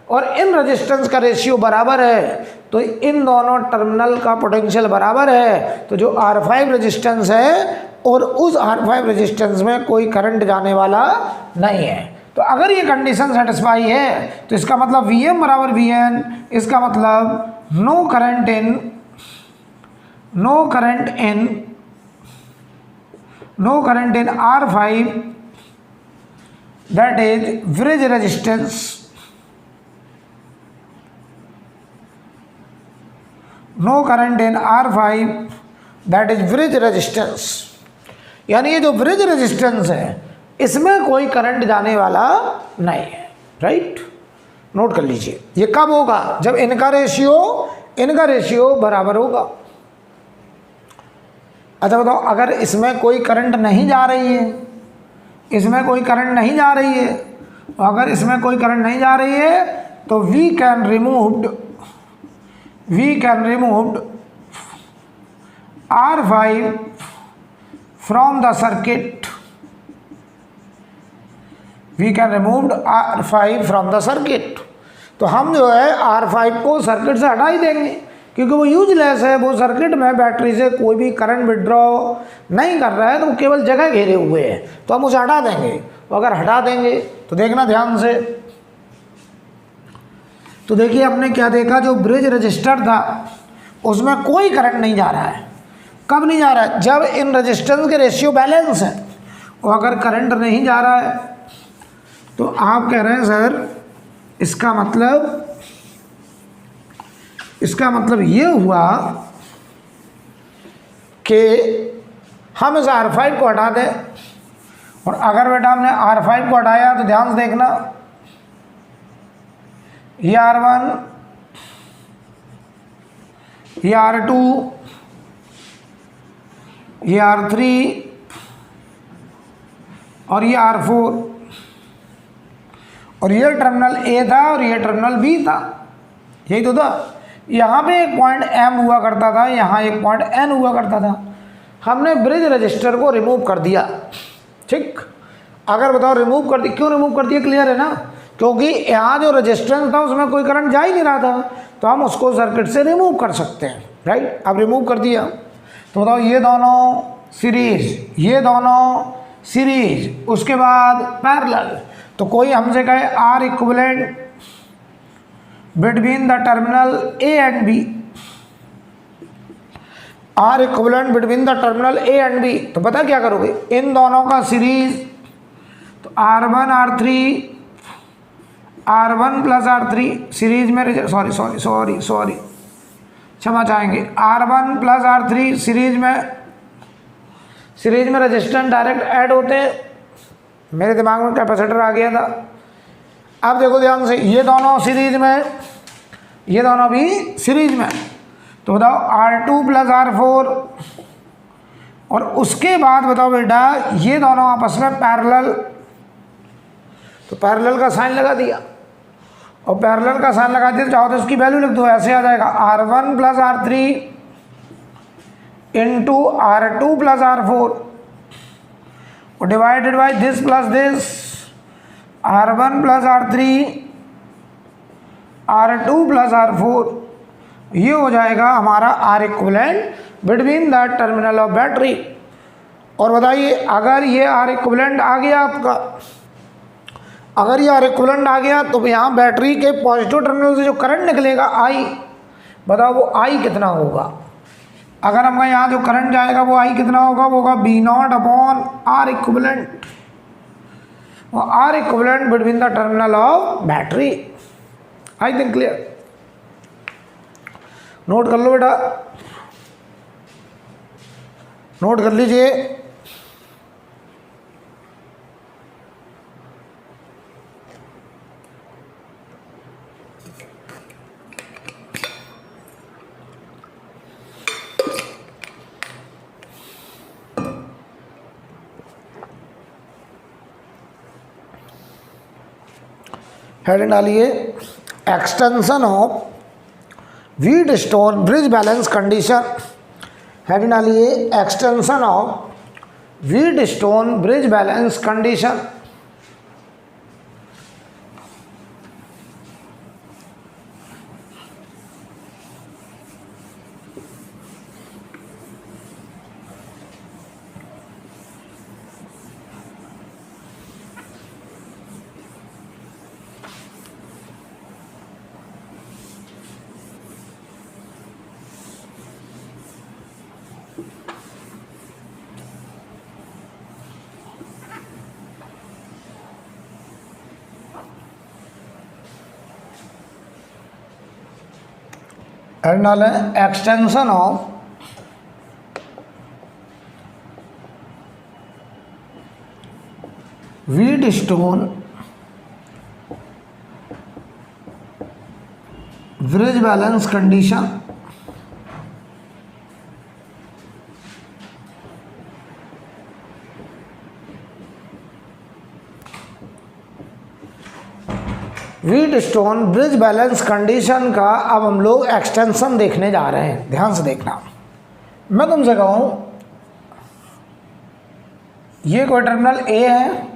और इन रेजिस्टेंस का रेशियो बराबर है तो इन दोनों टर्मिनल का पोटेंशियल बराबर है। तो जो R5 रेजिस्टेंस है और उस R5 रेजिस्टेंस में कोई करंट जाने वाला नहीं है। तो अगर ये कंडीशन सेटिस्फाई है तो इसका मतलब Vm बराबर Vn, इसका मतलब no current in R5, that is bridge resistance, no current in R5 that is bridge resistance। यानी ये जो ब्रिज रेजिस्टेंस है इसमें कोई करंट जाने वाला नहीं है, राइट। नोट कर लीजिए, ये कब होगा, जब इनका रेशियो बराबर होगा। अच्छा बताओ, अगर इसमें कोई करंट नहीं जा रही है, इसमें कोई करंट नहीं जा रही है, अगर इसमें कोई करंट नहीं जा रही है तो we can removed R5 from the circuit, we can removed R5 from the circuit. तो हम जो है R5 को सर्किट से हटा ही देंगे क्योंकि वो यूजलेस है, वो सर्किट में बैटरी से कोई भी करंट विड्रॉ नहीं कर रहा है, तो वो केवल जगह घेरे हुए है, तो हम उसे हटा देंगे। तो अगर हटा देंगे तो देखना ध्यान से, तो देखिए आपने क्या देखा, जो ब्रिज रजिस्टर था उसमें कोई करंट नहीं जा रहा है। कब नहीं जा रहा है, जब इन रेजिस्टेंस के रेशियो बैलेंस है। और अगर करंट नहीं जा रहा है तो आप कह रहे हैं सर इसका मतलब ये हुआ कि हम इस R5 को हटा दें। और अगर बेटा हमने R5 को हटाया तो ध्यान से देखना, ये R1, ये R2, ये R3 और ये R4, और ये टर्मिनल A था और ये टर्मिनल B था, यही तो था। यहाँ पे एक पॉइंट M हुआ करता था, यहाँ एक पॉइंट N हुआ करता था। हमने ब्रिज रजिस्टर को रिमूव कर दिया, ठीक। अगर बताओ रिमूव कर दी, क्यों रिमूव कर दिया, क्लियर है ना, क्योंकि यहाँ जो रजिस्टेंस था उसमें कोई करंट जा ही नहीं रहा था, तो हम उसको सर्किट से रिमूव कर सकते हैं, राइट। अब रिमूव कर दिया तो बताओ ये दोनों सीरीज, ये दोनों सीरीज, उसके बाद पैरेलल। तो कोई हमसे कहे R equivalent between the terminal A and B, R equivalent between the terminal A and B, तो पता क्या करोगे, इन दोनों का सीरीज, तो R1 R3 R1 plus R3 series में, सॉरी क्षमा चाहेंगे, R1 प्लस R3 सीरीज में रेजिस्टेंस डायरेक्ट ऐड होते हैं। मेरे दिमाग में कैपेसिटर आ गया था। अब देखो ध्यान से, ये दोनों सीरीज में, ये दोनों भी सीरीज में, तो बताओ R2 प्लस R4, और उसके बाद बताओ बेटा ये दोनों आपस में पैरेलल, तो पैरेलल का साइन लगा दिया, और पैरेलल का साइन लगा दिया तो चाहो तो उसकी वैल्यू लिख दो, ऐसे आ जाएगा R1 plus R3 into R2 plus R4 और divided by this plus this, R1 plus R3 R2 plus R4, ये हो जाएगा हमारा R equivalent between the terminal of battery. और बताइए अगर ये R इक्विवेलेंट आ गया आपका, अगर ये R इक्विवेलेंट आ गया तो यहाँ बैटरी के पॉजिटिव टर्मिनल से जो करंट निकलेगा I, बताओ वो I कितना होगा। अगर हमका यहाँ जो करंट जाएगा वो I कितना होगा, वो होगा V0 अपॉन R इक्विवेलेंट, और R equivalent between the terminal of battery. I think clear, note कर लो बेटा, नोट कर लीजिए। हेडिंग डालिए, extension of Wheatstone bridge balance condition. Heading डालिए, extension of Wheatstone bridge balance condition. Heading डालें, extension of Wheatstone bridge balance condition. Wheatstone bridge balance condition का अब हम लोग एक्सटेंशन देखने जा रहे हैं। ध्यान से देखना, मैं तुमसे कहूँ ये कोई टर्मिनल ए है,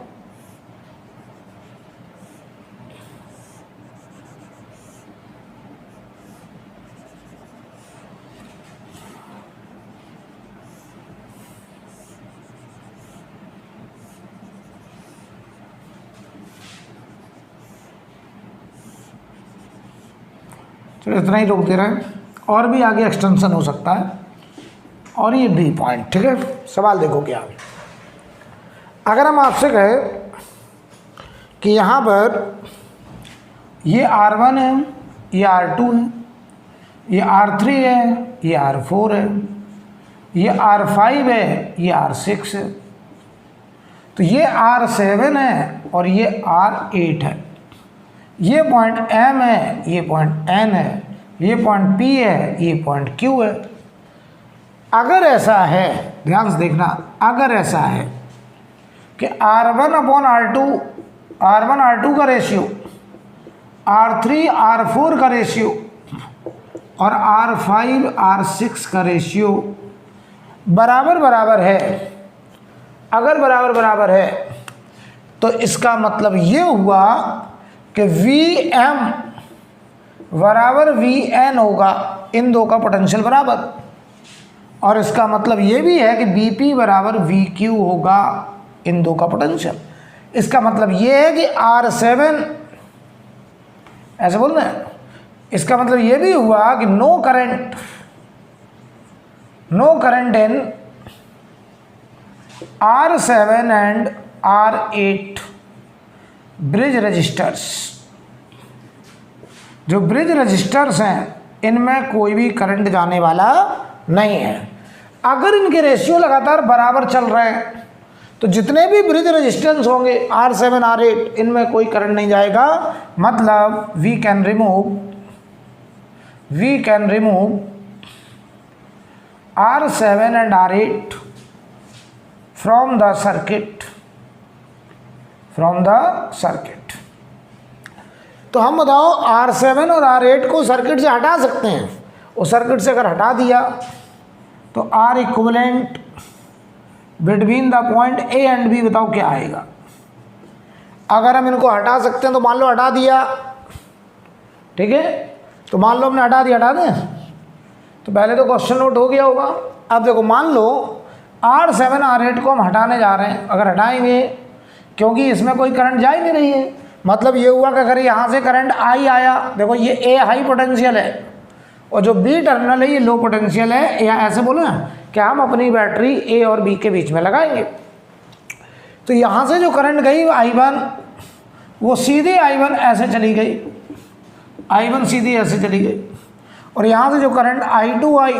चलो इतना ही रोक दे रहे हैं, और भी आगे एक्सटेंशन हो सकता है। और ये बी पॉइंट, ठीक है। सवाल देखो क्या, अगर हम आपसे कहें कि यहाँ पर ये R1 है, ये R2 है, ये R3 है, ये R4 है, ये R5 है, ये R6 है, तो ये R7 है और ये R8 है, ये पॉइंट M है, ये पॉइंट N है, ये पॉइंट P है, ये पॉइंट Q है। अगर ऐसा है, ध्यान से देखना, अगर ऐसा है कि R1 upon R2, R1 R2 का रेशियो, R3 R4 का रेशियो और R5 R6 का रेशियो बराबर बराबर है, अगर बराबर बराबर है तो इसका मतलब ये हुआ कि Vm बराबर Vn होगा, इन दो का पोटेंशियल बराबर। और इसका मतलब ये भी है कि Bp बराबर Vq होगा, इन दो का पोटेंशियल। इसका मतलब ये है कि R7, ऐसे बोल रहे हैं, इसका मतलब ये भी हुआ कि no current in R7 and R8 bridge resistors. जो ब्रिज रजिस्टर्स हैं इनमें कोई भी करंट जाने वाला नहीं है। अगर इनके रेशियो लगातार बराबर चल रहे हैं तो जितने भी ब्रिज रेजिस्टेंस होंगे R7 R8 इनमें कोई करंट नहीं जाएगा। मतलब we can remove R7 and R8 from the circuit। तो हम बताओ R7 और R8 को सर्किट से हटा सकते हैं। उस सर्किट से अगर हटा दिया तो R equivalent between the point A and B बताओ क्या आएगा। अगर हम इनको हटा सकते हैं तो मान लो हटा दिया, ठीक है, तो मान लो हमने हटा दिया, हटा दें तो पहले तो क्वेश्चन नोट हो गया होगा। अब देखो मान लो R7 R8 को हम हटाने जा रहे हैं, अगर हटाएंगे क्योंकि इसमें कोई करंट जा ही नहीं रही है, मतलब ये हुआ कि अगर यहाँ से करंट I आया, देखो ये A हाई पोटेंशियल है और जो B टर्मिनल है ये लो पोटेंशियल है, या ऐसे बोलो ना कि हम अपनी बैटरी A और B के बीच में लगाएंगे। तो यहाँ से जो करंट गई I1 वो सीधे I1 ऐसे चली गई, I1 सीधी ऐसे चली गई, और यहाँ से जो करंट I2 आई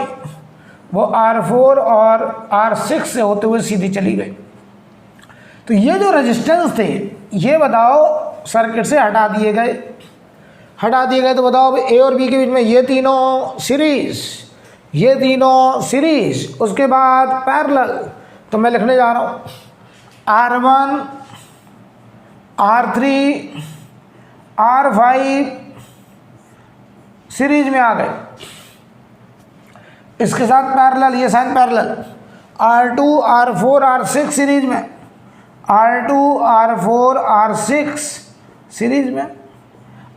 वो R4 और R6 से होते हुए सीधी चली गई। तो ये जो रेजिस्टेंस थे ये बताओ सर्किट से हटा दिए गए। तो बताओ अब A और B के बीच में ये तीनों सीरीज, उसके बाद पैरेलल। तो मैं लिखने जा रहा हूँ R1 R3 R5 सीरीज में आ गए, इसके साथ पैरेलल, ये sign parallel. R2 R4 R6 series में, R2 R4 R6 सीरीज में।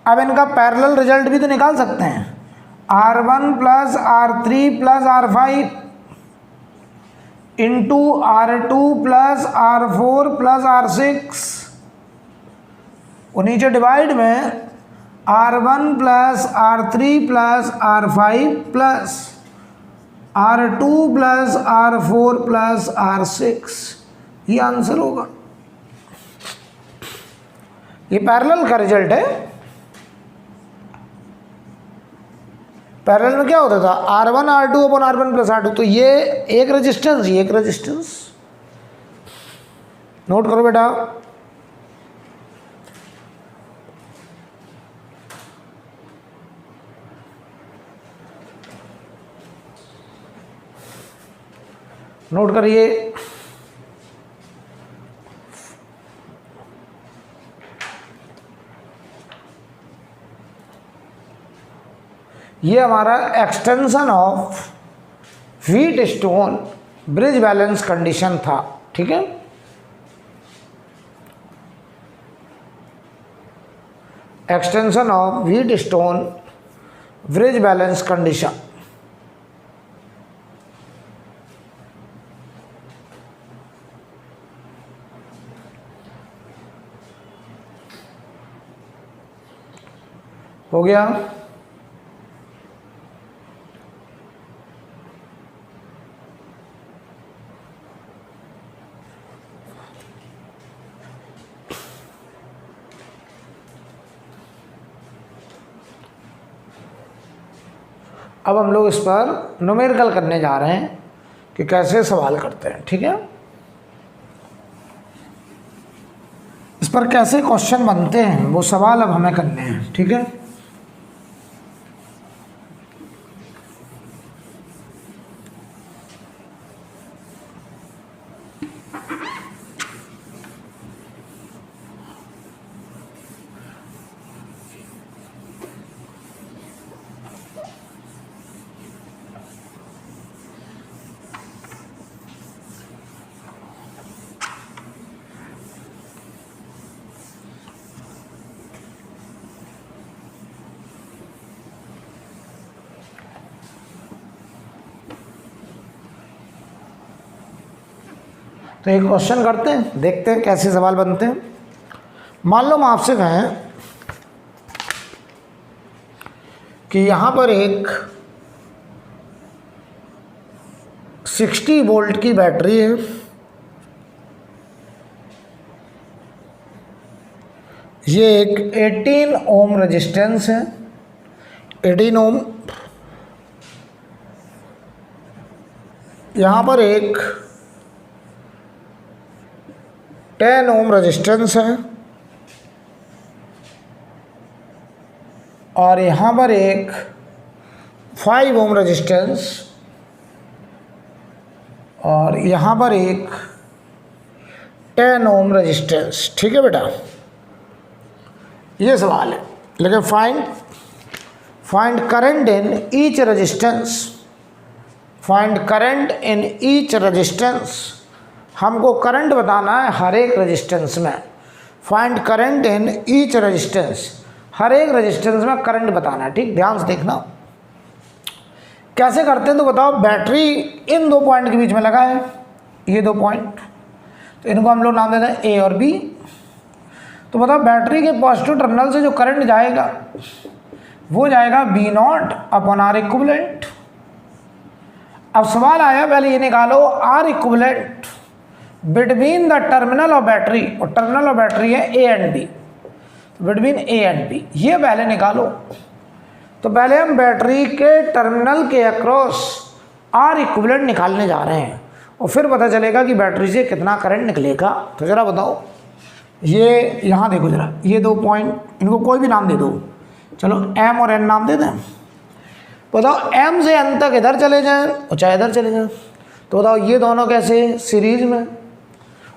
अब इनका पैरेलल रिजल्ट भी तो निकाल सकते हैं, R1 plus R3 plus R5 into R2 plus R4 plus R6, और नीचे डिवाइड में R1 plus R3 plus R5 plus R2 plus R4 plus R6, ये आंसर होगा। ये पैरेलल का रिजल्ट है। पैरेलल में क्या होता था R1 R2 अपन R1 प्लस R2, तो ये एक रेजिस्टेंस, ये एक रेजिस्टेंस। नोट करो बेटा। नोट करिए। ये हमारा extension of Wheatstone bridge balance condition था, ठीक है। Extension of Wheatstone bridge balance condition. हो गया। अब हम लोग इस पर न्यूमेरिकल करने जा रहे हैं कि कैसे सवाल करते हैं, ठीक है। इस पर कैसे क्वेश्चन बनते हैं वो सवाल अब हमें करने हैं, ठीक है। तो एक क्वेश्चन करते हैं, देखते हैं कैसे सवाल बनते हैं। मान लो हम आपसे कहें कि यहाँ पर एक 60 वोल्ट की बैटरी है, ये एक 18 ओम रेजिस्टेंस है, 18 ओम यहाँ पर एक 10 ओम रेजिस्टेंस है और यहाँ पर एक 5 ओम रेजिस्टेंस और यहाँ पर एक 10 ओम रेजिस्टेंस। ठीक है बेटा, ये सवाल है। लेकिन find current in each resistance, find current in each resistance, हमको करंट बताना है हर एक रेजिस्टेंस में। Find current in each resistance, हर एक रेजिस्टेंस में करंट बताना है। ठीक, ध्यान से देखना कैसे करते हैं। तो बताओ, बैटरी इन दो पॉइंट के बीच में लगा है, ये दो पॉइंट, तो इनको हम लोग नाम देते हैं ए और बी। तो बताओ, बैटरी के पॉजिटिव टर्मिनल से जो करंट जाएगा वो जाएगा b naught upon R equivalent. अब सवाल आया, पहले ये निकालो R equivalent between the terminal of battery, और टर्मिनल ऑफ बैटरी है A and B, between A and B, ये पहले निकालो। तो पहले हम बैटरी के टर्मिनल के अक्रॉस आर इक्विवेलेंट निकालने जा रहे हैं और फिर पता चलेगा कि बैटरी से कितना करंट निकलेगा। तो ज़रा बताओ, ये यहाँ देखो ज़रा, ये दो पॉइंट, इनको कोई भी नाम दे दो, चलो एम और एन नाम दे दें। बताओ, एम से एन तक इधर चले जाएं और चाहे इधर चले जाएं। तो बताओ, ये दोनों कैसे सीरीज में,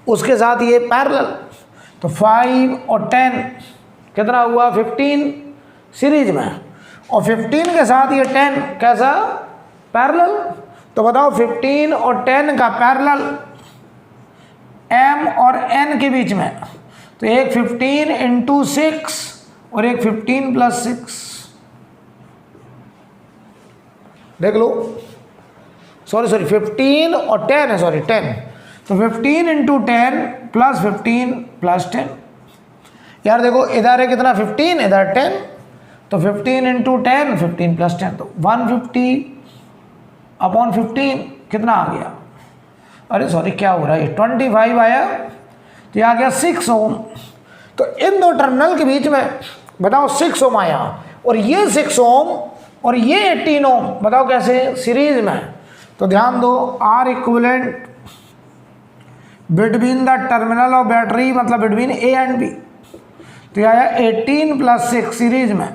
उसके साथ ये पैरेलल, तो 5 और 10 कितना हुआ 15 सीरीज में, और 15 के साथ ये 10 कैसा पैरेलल। तो बताओ, 15 और 10 का पैरेलल एम और एन के बीच में, तो एक 15 इंटू 6 और एक 15 प्लस 6, देख लो, सॉरी 15 और 10 है, सॉरी 10, तो 15 इंटू 10 प्लस 15 प्लस 10। यार देखो, इधर है कितना 15, इधर 10, तो 15 इंटू 10 15 प्लस 10, तो 150 अपॉन 15 कितना आ गया, अरे सॉरी क्या हो रहा है, 25 आया, तो ये आ गया 6 ओम। तो इन दो टर्मिनल के बीच में बताओ 6 ओम आया, और ये 6 ओम और ये 18 ओम, बताओ कैसे सीरीज में। तो ध्यान दो, R equivalent between the terminal of battery, मतलब बिटवीन ए एंड बी, तो ये आया 18 प्लस 6 सीरीज में।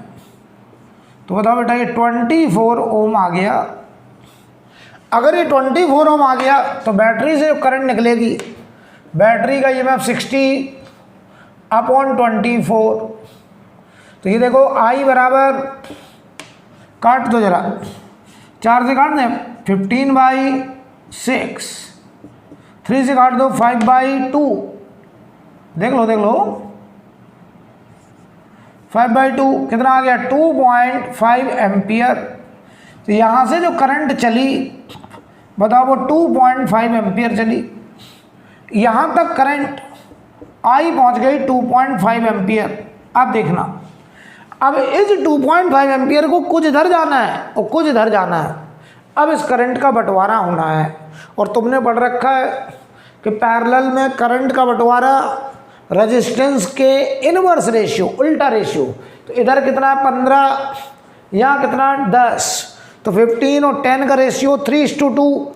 तो बताओ बेटा, ये 24 ओम आ गया। अगर ये 24 ओम आ गया तो बैटरी से जो करंट निकलेगी, बैटरी का ईएमएफ 60 अपॉन 24, तो ये देखो आई बराबर, काट दो जरा, 4 से काट दें 15/6, 3 से काट दो 5/2, देख लो 5/2 कितना आ गया 2.5 एम्पियर। तो यहाँ से जो करंट चली, बताओ वो 2.5 एम्पियर चली, यहाँ तक करंट आई पहुँच गई 2.5 एम्पियर। अब देखना, अब इस 2.5 एम्पियर को कुछ इधर जाना है और कुछ इधर जाना है। अब इस करंट का बंटवारा होना है, और तुमने पढ़ रखा है कि पैरेलल में करंट का बंटवारा रेजिस्टेंस के इनवर्स रेशियो, उल्टा रेशियो। तो इधर कितना है 15, यहाँ कितना 10, तो 15 और 10 का रेशियो 3:2,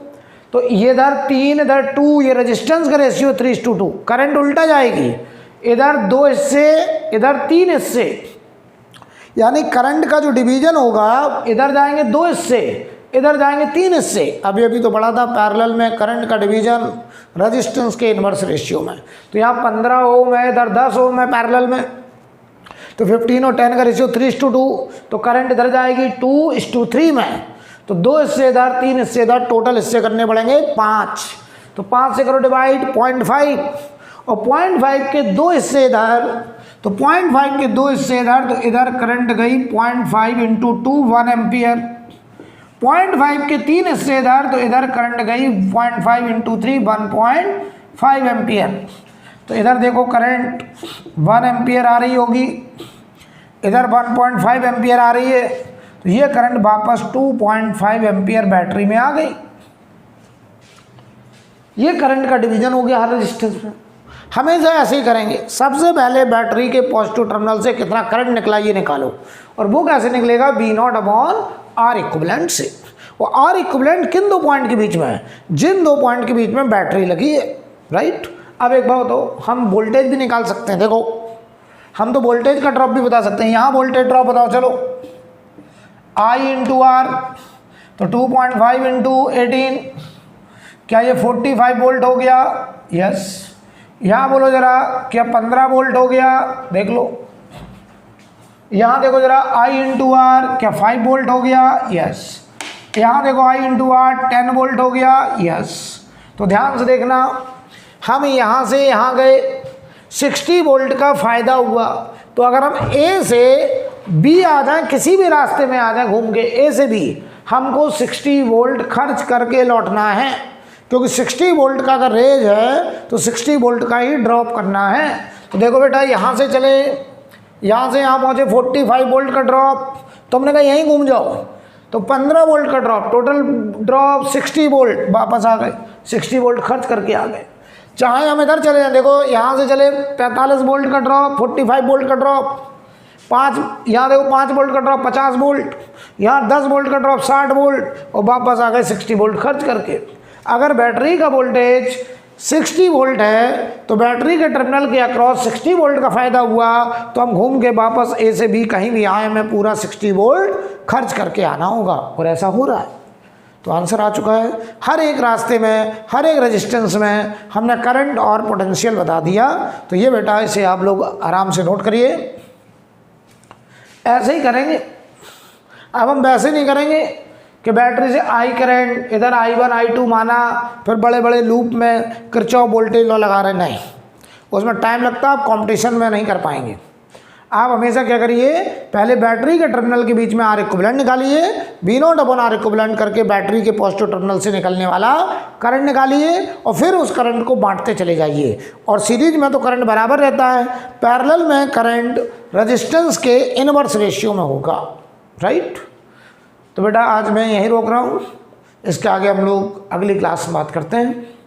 तो ये इधर 3 इधर 2, ये रेजिस्टेंस का रेशियो 3:2। करंट उल्टा जाएगी, इधर 2 हिस्से इधर 3 हिस्से, यानी करंट का जो डिवीजन होगा, इधर जाएंगे 2 हिस्से इधर जाएंगे 3 हिस्से। अभी तो पढ़ा था पैरेलल में करंट का डिवीजन रेजिस्टेंस के इनवर्स रेशियो में। तो यहाँ 15 ओम है, इधर 10 ओम है पैरेलल में, तो 15 और 10 का रेशियो 3:2, तो करंट इधर जाएगी 2:3 में। तो 2 हिस्से इधर 3 हिस्से इधर, टोटल हिस्से करने पड़ेंगे 5। तो 5 से करो डिवाइड 0.5, और 0.5 के 2 हिस्से इधर, तो 0.5 के 2 हिस्से इधर, तो इधर करंट गई 0.5 इंटू 2 1 एम्पियर। 0.5 के 3 हिस्से इधर, तो इधर करंट गई 0.5 इंटू 3 1.5 एम्पियर। तो इधर देखो करंट 1 एम्पियर आ रही होगी, इधर 1.5 एम्पियर आ रही है, तो ये करंट वापस 2.5 एम्पियर बैटरी में आ गई। ये करंट का डिवीजन हो गया हर रेजिस्टेंस में। हमेशा ऐसे ही करेंगे, सबसे पहले बैटरी के पॉजिटिव टर्मिनल से कितना करंट निकला ये निकालो, और वो कैसे निकलेगा V0 अपॉन R इक्विवेलेंट से। वो आर इक्विवेलेंट किन दो पॉइंट के बीच में है? जिन दो पॉइंट के बीच में बैटरी लगी है, राइट। अब एक बात बताओ, हम वोल्टेज भी निकाल सकते हैं। देखो हम तो वोल्टेज का ड्रॉप भी बता सकते हैं। यहाँ वोल्टेज ड्रॉप बताओ, चलो I इंटू आर, तो 2.5 इंटू 18, क्या ये 45 वोल्ट हो गया? यस। यहाँ बोलो जरा, क्या 15 वोल्ट हो गया? देख लो। यहाँ देखो जरा, I इंटू आर, क्या 5 वोल्ट हो गया? यस। यहाँ देखो I इंटू आर 10 वोल्ट हो गया? यस। तो ध्यान से देखना, हम यहाँ से यहाँ गए, 60 वोल्ट का फ़ायदा हुआ। तो अगर हम A से B आ जाएं, किसी भी रास्ते में आ जाएं घूम के A से B, हमको 60 वोल्ट खर्च करके लौटना है, क्योंकि 60 वोल्ट का अगर रेंज है तो 60 वोल्ट का ही ड्रॉप करना है। तो देखो बेटा, यहाँ से चले, यहाँ से यहाँ पहुँचे 45 वोल्ट का ड्रॉप, तो हमने कहा यहीं घूम जाओ, तो 15 वोल्ट का ड्रॉप, टोटल ड्रॉप 60 वोल्ट, वापस आ गए, 60 वोल्ट खर्च करके आ गए। चाहे हम इधर चले जाएं, देखो यहाँ से चले 45 वोल्ट का ड्रॉप, 45 वोल्ट का ड्रॉप, 5, यहाँ देखो 5 वोल्ट का ड्रॉप 50 वोल्ट, यहाँ 10 वोल्ट का ड्रॉप 60 वोल्ट, और वापस आ गए 60 वोल्ट खर्च करके। अगर बैटरी का वोल्टेज 60 वोल्ट है तो बैटरी के टर्मिनल के अक्रॉस 60 वोल्ट का फ़ायदा हुआ, तो हम घूम के वापस A से B कहीं भी आए, हमें पूरा 60 वोल्ट खर्च करके आना होगा, और ऐसा हो रहा है। तो आंसर आ चुका है। हर एक रास्ते में, हर एक रेजिस्टेंस में हमने करंट और पोटेंशियल बता दिया। तो ये बेटा, इसे आप लोग आराम से नोट करिए, ऐसे ही करेंगे। अब हम वैसे नहीं करेंगे कि बैटरी से I करंट, इधर I1 I2 माना, फिर बड़े बड़े लूप में किरचॉफ वोल्टेज लॉ लगा रहे, नहीं, उसमें टाइम लगता है, आप कॉम्पिटिशन में नहीं कर पाएंगे। आप हमेशा क्या करिए, पहले बैटरी के टर्मिनल के बीच में आर इक्विवेलेंट निकालिए, V0 अपॉन आर इक्विवेलेंट करके बैटरी के पॉजिटिव टर्मिनल से निकलने वाला करंट निकालिए, और फिर उस करंट को बांटते चले जाइए। और सीरीज में तो करंट बराबर रहता है, पैरेलल में करंट रेजिस्टेंस के इनवर्स रेशियो में होगा, राइट। तो बेटा आज मैं यहीं रोक रहा हूँ, इसके आगे हम लोग अगली क्लास में बात करते हैं।